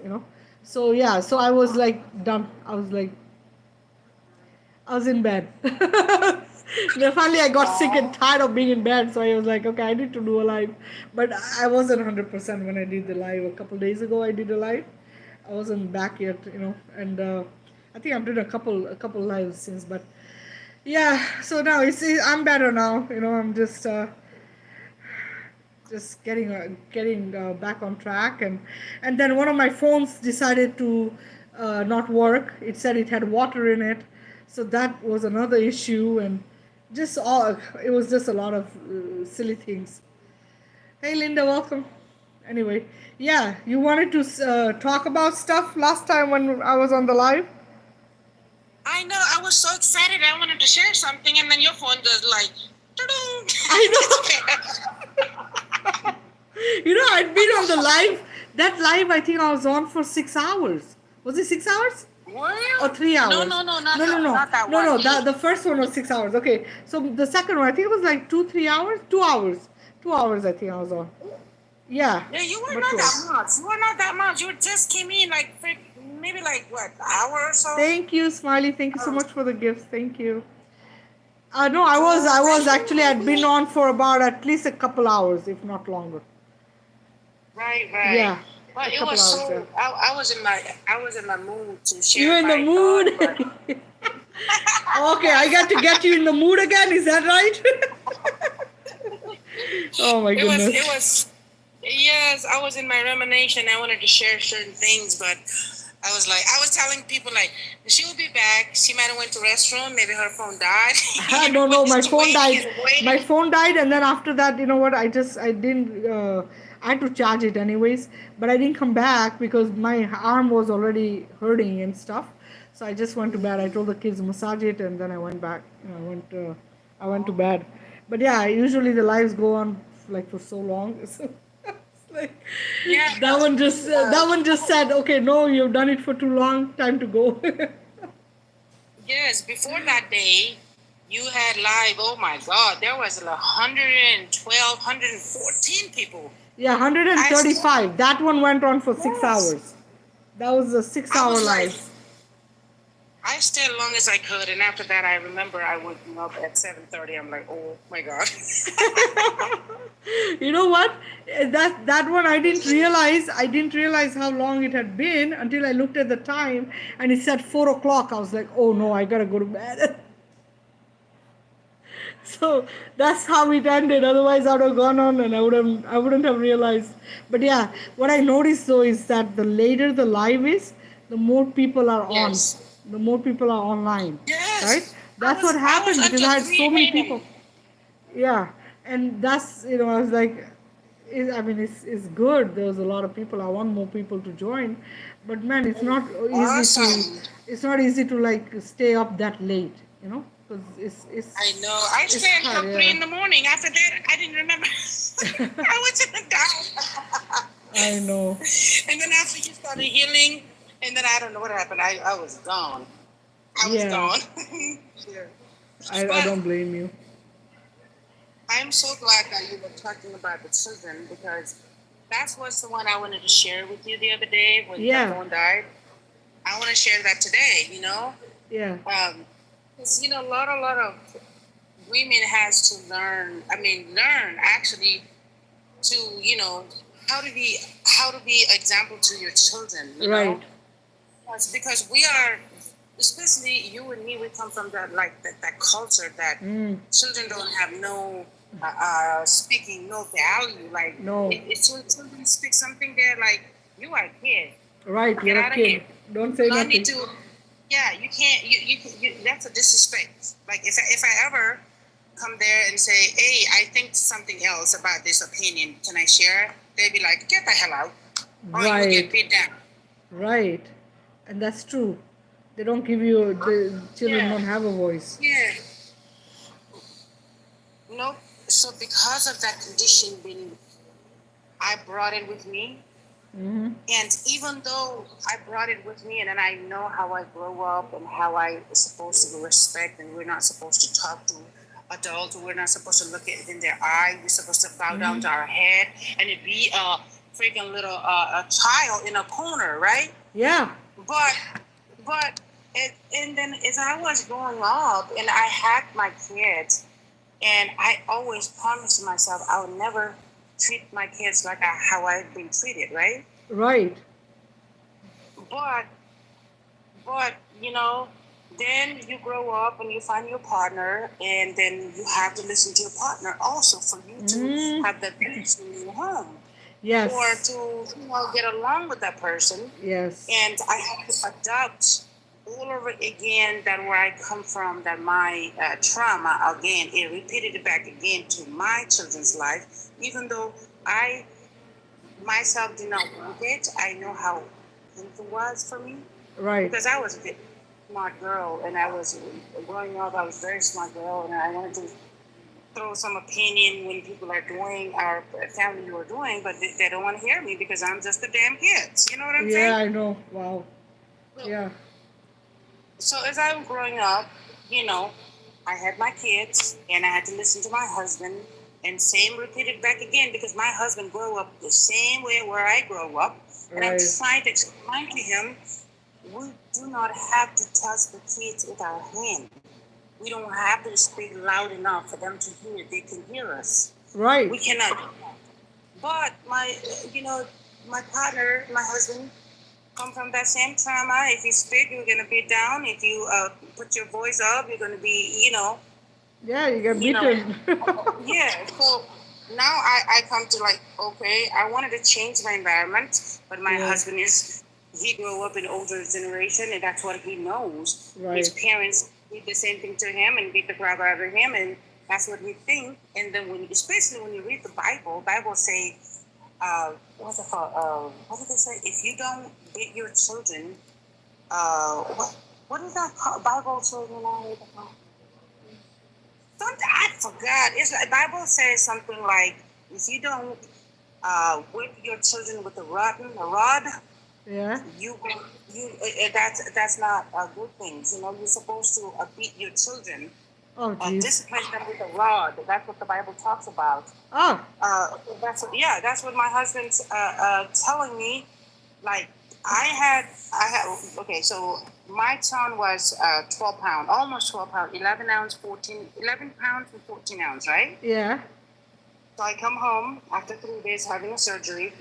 So yeah, so I was like done. I was in bed. Then finally I got sick and Wow. tired of being in bed, so I was like, okay, I need to do a live. But I wasn't 100% when I did the live a couple days ago. I did a live. I wasn't back yet, and I think I've done a couple lives since. But yeah, so now I'm better now. I'm just getting back on track, and then one of my phones decided to not work. It said it had water in it, so that was another issue, and just all it was just a lot of silly things. Hey Linda, welcome. Anyway, yeah, you wanted to talk about stuff last time when I was on the live. I know. I was so excited. I wanted to share something, and then your phone just like. I know. I'd been on the live. That live, I think I was on for 6 hours. Was it 6 hours? Or Well, three no, hours? no, no, not No, no, that, no, not that no, one. no. The first one was 6 hours. Okay, so the second one, I think it was like 2, 3 hours. 2 hours. 2 hours, I think I was on. Yeah, Yeah, you were but not two hours. that much. You were not that much. You just came in like maybe like what, hour or so. Thank you, Smiley. Thank you so Oh, much for the gifts. Thank you. No, I was, oh, I was thank actually. I'd been you. on for about at least a couple hours, if not longer. Right, right. Yeah, a But it couple was hours. Yeah. so. I was in my mood to You share in the my thought, mood? but. Okay, I got to get you in the mood again. Is that right? Oh my It was. goodness. It was. Yes, I was in my rumination. I wanted to share certain things, but I was telling people like she will be back. She might have went to restroom. Maybe her phone died. No, no, Everybody's my phone waiting died. and My waiting. phone died, and then after that, you know what? I didn't. I had to charge it anyways, but I didn't come back because my arm was already hurting and stuff. So I just went to bed. I told the kids massage it, and then I went back. I went to bed. But yeah, usually the lives go on like for so long. So it's like Yeah. that one just said, okay, no, you've done it for too long. Time to go. Yes, before that day, you had live. Oh my God, there was like 112, 114 people. Yeah, I still, 135. That one went on for six yes, hours. That was a six I hour was like, live. I stayed as long as I could, and after that, I remember I waking up at 7:30. I'm like, oh my God. You know what? That one I didn't realize. I didn't realize how long it had been until I looked at the time and it said 4 o'clock. I was like, oh no, I gotta go to bed. So that's how it ended. Otherwise, I would have gone on and I wouldn't have realized. But yeah, what I noticed though is that the later the live is, the more people are on, Yes, the more people are online, right? yes. That's what I was happened because until I had so many 3 people. a.m. Yeah, and I was like, I mean, it's good. There's a lot of people. I want more people to join, but man, it's not easy to. Awesome. It's not easy to like stay up that late, because I know. I it's stayed hard. until 3 Yeah, in the morning. After that, I didn't remember. I was in the dark. I know. And then after you started healing, and then I don't know what happened. I was gone. I was Yeah, gone. Yeah. I But don't blame you. I'm so glad that you were talking about the children because that's what's the one I wanted to share with you the other day when the Yeah, phone died. I want to share that today. yeah, 'Cause, a lot of women has to learn. I mean, learn actually to how to be how to be example to your children. right. It's because we are, especially you and me, we come from that culture that Mm, children don't have no speaking no value. Like No. if children speak something, they're like, "You are a kid. Right, Get you're a out of here. kid. Don't say You don't need nothing. to." Yeah, you can't. That's a disrespect. Like if I ever come there and say, "Hey, I think something else about this opinion. Can I share?" They'd be like, "Get the hell out, or you will get Right, beat down." right. And that's true. They don't give you, the children Yeah, don't have a voice. yeah. Nope. So because of that condition being, I brought it with me. Mm-hmm. And even though I brought it with me and then I know how I grow up and how I was supposed to respect, and we're not supposed to talk to adults, we're not supposed to look at in their eye, we're supposed to bow down to our head and it be a freaking little a child in a corner, right? Yeah, But and then as I was growing up and I had my kids, and I always promised myself I would never treat my kids like how I've been treated, right? right. But but then you grow up and you find your partner, and then you have to listen to your partner also for you to Mm, have that peace in your home, or yes, to get along with that person. yes, And I have to adapt all over again that where I come from, that my trauma again, it repeated it back again to my children's life, even though I myself did not want it. I know how painful it was for me, right. because I was a bit smart girl, and I was growing up. I was a very smart girl, and I wanted to throw some opinion when people are doing our family were doing, but they don't want to hear me because I'm just a damn kid. You know what I'm Yeah, saying? I know. Wow. So, Yeah, so as I was growing up, you know, I had my kids, and I had to listen to my husband, and same repeated back again because my husband grew up the same way where I grew up, and I'm right, trying to explain to him we do not have to touch the kids with our hand. We don't have to speak loud enough for them to hear. They can hear us. right. We cannot. But my partner, my husband, come from that same trauma. If you speak, you're gonna be down. If you put your voice up, you're gonna be, Yeah, you get you know, beaten. yeah. So now I come to like, okay, I wanted to change my environment, but my Yeah, husband he grew up in older generation, and that's what he knows. His right. parents did the same thing to him and beat the crap out of him, and that's what he think. And then especially when you read the Bible say, what's it called? What did they say? If you don't beat your children, what is that called? Bible children? Something I forgot. It's like Bible says something like, if you don't whip your children with a rod, Yeah. you that's not a good thing. You're supposed to beat your children, Oh, jeez. discipline them with a rod. That's what the Bible talks about. Ah, That's what my husband's telling me. Like I had okay. So my son was 12 pound, almost 12 pound, 11 ounce, 11 pounds and 14 ounce, right? yeah. So I come home after 3 days having a surgery,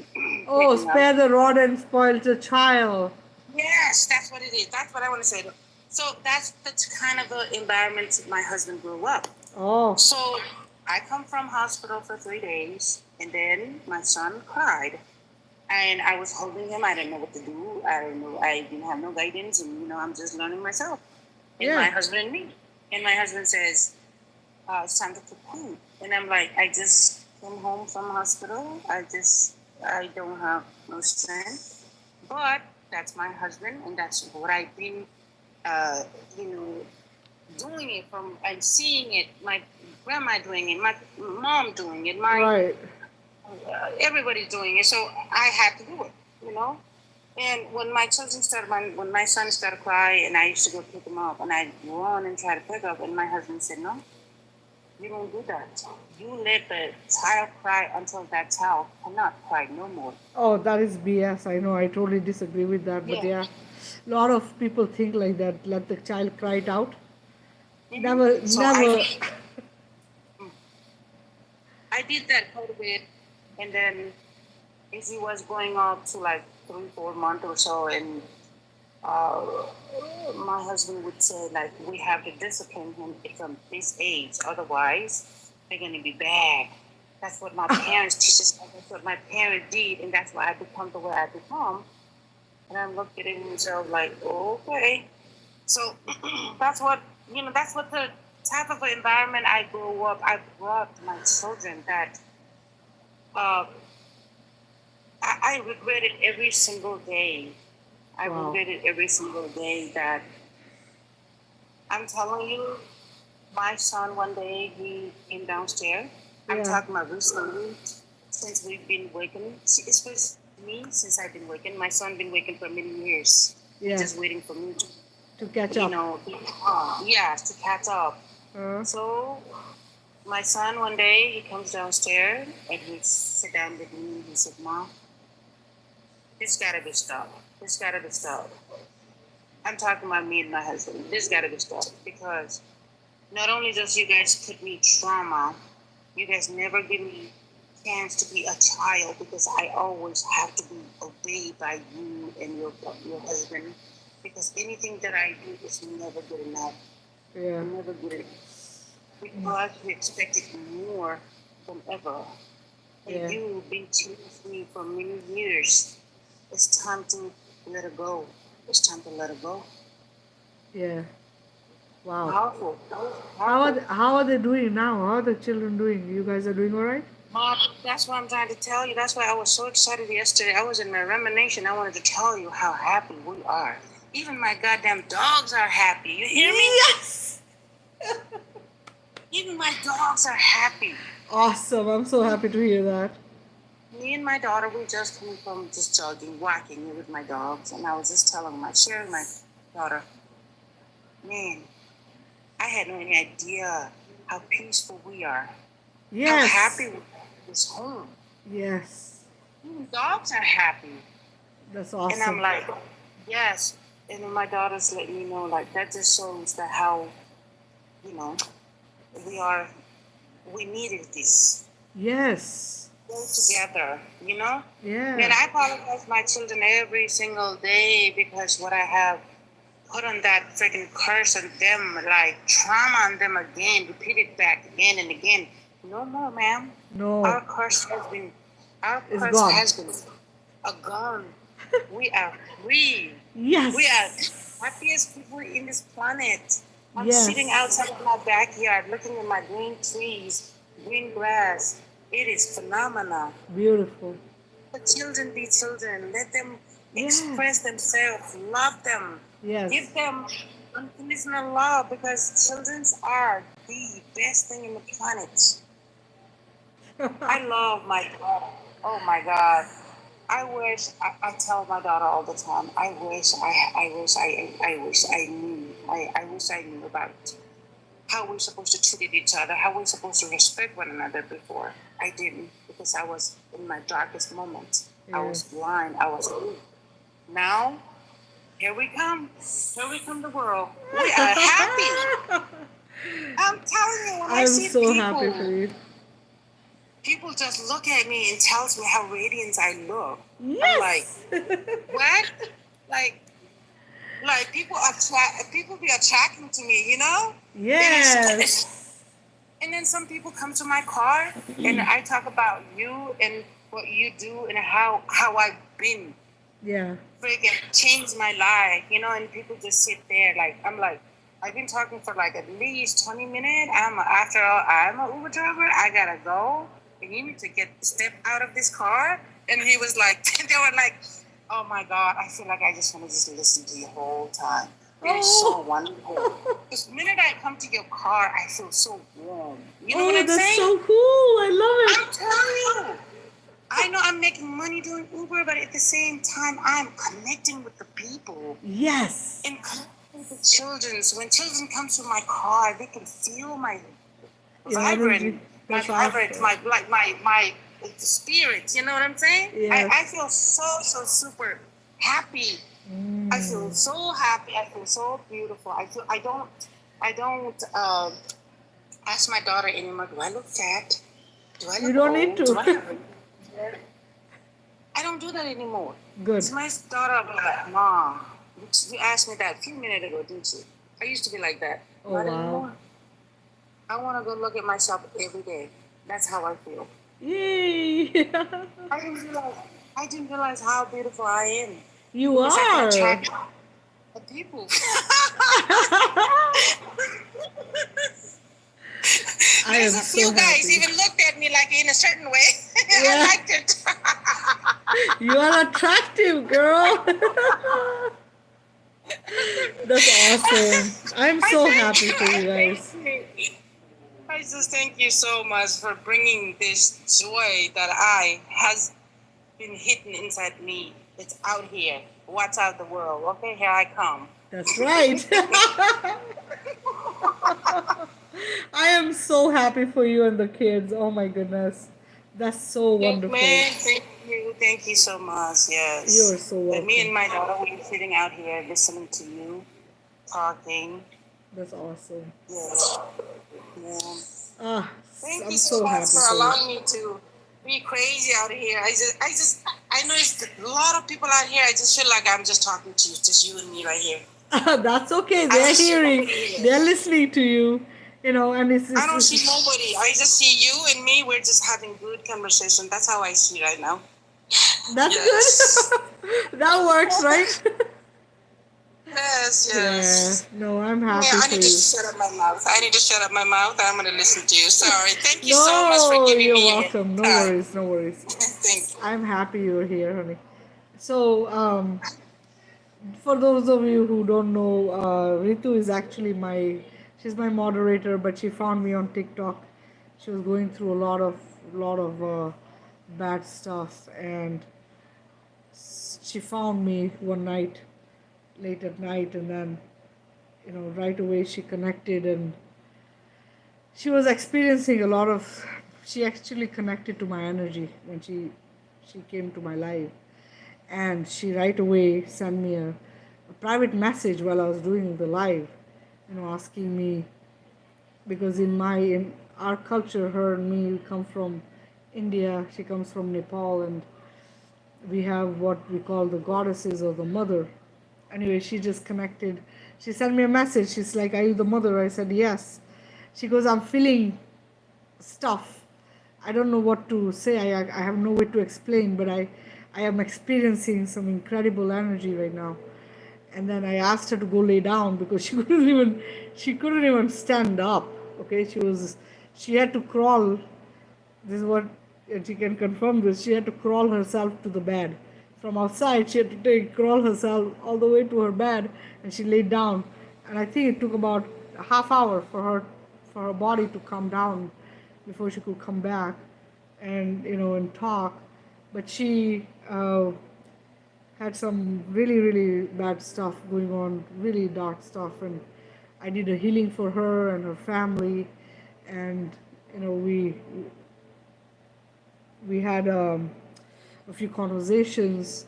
Oh, picking up. spare the rod and spoil the child. Yes, that's what it is. That's what I want to say. So that's kind of the environment my husband grew up. Oh, So I come from hospital for 3 days, and then my son cried, and I was holding him. I didn't know what to do. I don't know. I didn't have no guidance, and I'm just learning myself. And my yeah. husband and me. And my husband says, "It's time to cook food." And I'm like, "I just came home from hospital. I don't have no strength." But that's my husband, and that's what I've been, uh, you know, doing it from and seeing it. My grandma doing it, my mom doing it, my Right. everybody's doing it. So I had to do it, you know. And when my son started crying, and I used to go pick him up, and I run and try to pick up, and my husband said, "No, you don't do that. You let the child cry until that child cannot cry no more." Oh, that is BS. I know. I totally disagree with that. But Yeah. yeah, a lot of people think like that. Let the child cry it out. Never, So never. I did that quite a bit, and then as he was going up to like 3 4 months or so, and uh, my husband would say like, we have to discipline him from this age, otherwise, they're going to be bad. That's what my parents teach us. That's what my parents did, and that's why I become the way I become. And I'm looking at myself like, okay. So that's what That's what the type of environment I grew up. I brought my children that uh, I regret it every single day. I Wow. regret it every single day that I'm telling you, my son one day he came downstairs. I'm Yeah. talking about recently since we've been waking. Especially me since I've been waking. My son been waking for many years. Yeah. He's just waiting for me To catch to, up. to catch up. Uh, So my son one day he comes downstairs and he sit down with me and he said, "Mom, this gotta be stopped. This gotta be stopped." I'm talking about me and my husband. This gotta be stopped because not only does you guys put me trauma, you guys never give me chance to be a child because I always have to be obeyed by you and your husband because anything that I do is never good enough. yeah. Never good enough. Because we expected more than ever. And Yeah. you've been chasing me for many years. It's time to let it go. It's time to let it go. Yeah. Wow. Powerful. How are they doing now? How are the children doing? You guys are doing all right? Mom, that's what I'm trying to tell you. That's why I was so excited yesterday. I was in my rumination. I wanted to tell you how happy we are. Even my goddamn dogs are happy. You hear me? Yes. Even my dogs are happy. Awesome. I'm so happy to hear that. Me and my daughter, we just came from just jogging, walking with my dogs, and I was just sharing my daughter, man, I had no idea how peaceful we are, Yes. how happy we are in this home. Yes. Even dogs are happy. That's awesome. And I'm like, yes. And then my daughter's letting me know, like, that just shows that how, we needed this. Yes. Go together, Yeah. And I apologize to my children every single day because what I have put on that freaking curse on them, like trauma on them again, repeated back again and again. No more, ma'am. No. Our curse has been gone. We are free. Yes. We are the happiest people in this planet. I'm Yes. sitting outside of my backyard looking at my green trees, green grass. It is phenomenal. Beautiful. Let children be children. Let them Yes. express themselves. Love them. Yes. Give them unconditional love because children are the best thing in the planet. I love my daughter. Oh my God. I tell my daughter all the time, I wish I knew about how we're supposed to treat each other, how we're supposed to respect one another before. I didn't because I was in my darkest moments. I was blind. I was weak. Now, here we come. Here we come the world. We are happy. I'm telling you, when I I'm see so people, happy for you. people just look at me and tells me how radiant I look. Yes. I'm like, what? Like people be attracting to me, Yes. And then some people come to my car and I talk about you and what you do and how I've been Yeah. freaking changed my life, and people just sit there I'm like, I've been talking for like at least 20 minutes. After all, I'm an Uber driver. I gotta go. And you need to step out of this car. And he was like, they were like, oh my God, I feel like I just want to just listen to you the whole time. It is so wonderful. Because the minute I come to your car, I feel so warm. You know what I'm that's saying? so cool. I love it. I'm telling you. I know I'm making money doing Uber, but at the same time, I'm connecting with the people. Yes. And connecting with the children. So when children come to my car, they can feel my vibrant, my spirit. You know what I'm saying? Yes. I feel so super happy. I feel so happy. I feel so beautiful. I don't ask my daughter anymore, do I look fat? Do I look You don't old? need to. Do I have hair? I don't do that anymore. Good. So my daughter was like, Mom, you asked me that a few minutes ago, didn't you? I used to be like that. Oh, Not wow. anymore. I want to go look at myself every day. That's how I feel. Yay! I didn't realize. I didn't realize how beautiful I am. You Because I can are. attract the people. I There's am a few so guys happy. even looked at me like in a certain way. Yeah, I liked it. you are attractive, girl. That's awesome. I'm I so thank happy you. for you I guys. thank you. I just thank you so much for bringing this joy that I has been hidden inside me. It's out here. Watch out the world. Okay, here I come. That's right. I am so happy for you and the kids. Oh my goodness. That's so Thank wonderful. man, thank you. Thank you so much. You are Yes. so But me welcome. and my daughter, we're sitting out here listening to you, talking. That's awesome. Yes. Yeah. Ah, Thank you I'm so so much happy for for you. allowing me to be crazy out here. I know it's a lot of people out here. I just feel like I'm just talking to you, just you and me right here. That's okay. I They're don't see hearing, nobody here. they're listening to you, and I don't see nobody. I just see you and me. We're just having good conversation. That's how I see right now. that's Yes. good. That works, right? Yes, Yeah. yes. No, I'm Yeah, happy I for need to you. shut up my mouth. I need to shut up my mouth. I'm going to listen to you. Sorry. Thank you so much for No, giving you're me your welcome. No time. worries, no worries. Thank you. I'm happy you're here, honey. So, for those of you who don't know, Ritu is actually she's my moderator, but she found me on TikTok. She was going through a lot of bad stuff, and she found me one night, late at night, and then, right away she connected, and she was experiencing a lot of. She actually connected to my energy when she came to my life, and she right away sent me a private message while I was doing the live, asking me, because in our culture, her and me come from India, she comes from Nepal, and we have what we call the goddesses or the mother. Anyway, she just connected. She sent me a message. She's like, "Are you the mother?" I said, "Yes." She goes, "I'm feeling stuff. I don't know what to say. I have no way to explain, but I am experiencing some incredible energy right now." And then I asked her to go lay down because she couldn't even stand up. Okay, she had to crawl. This is what, and she can confirm this. She had to crawl herself to the bed. From outside, she had to crawl herself all the way to her bed, and she laid down. And I think it took about a half hour for her body to calm down before she could come back and talk. But she had some really really bad stuff going on, really dark stuff, and I did a healing for her and her family, and we had a few conversations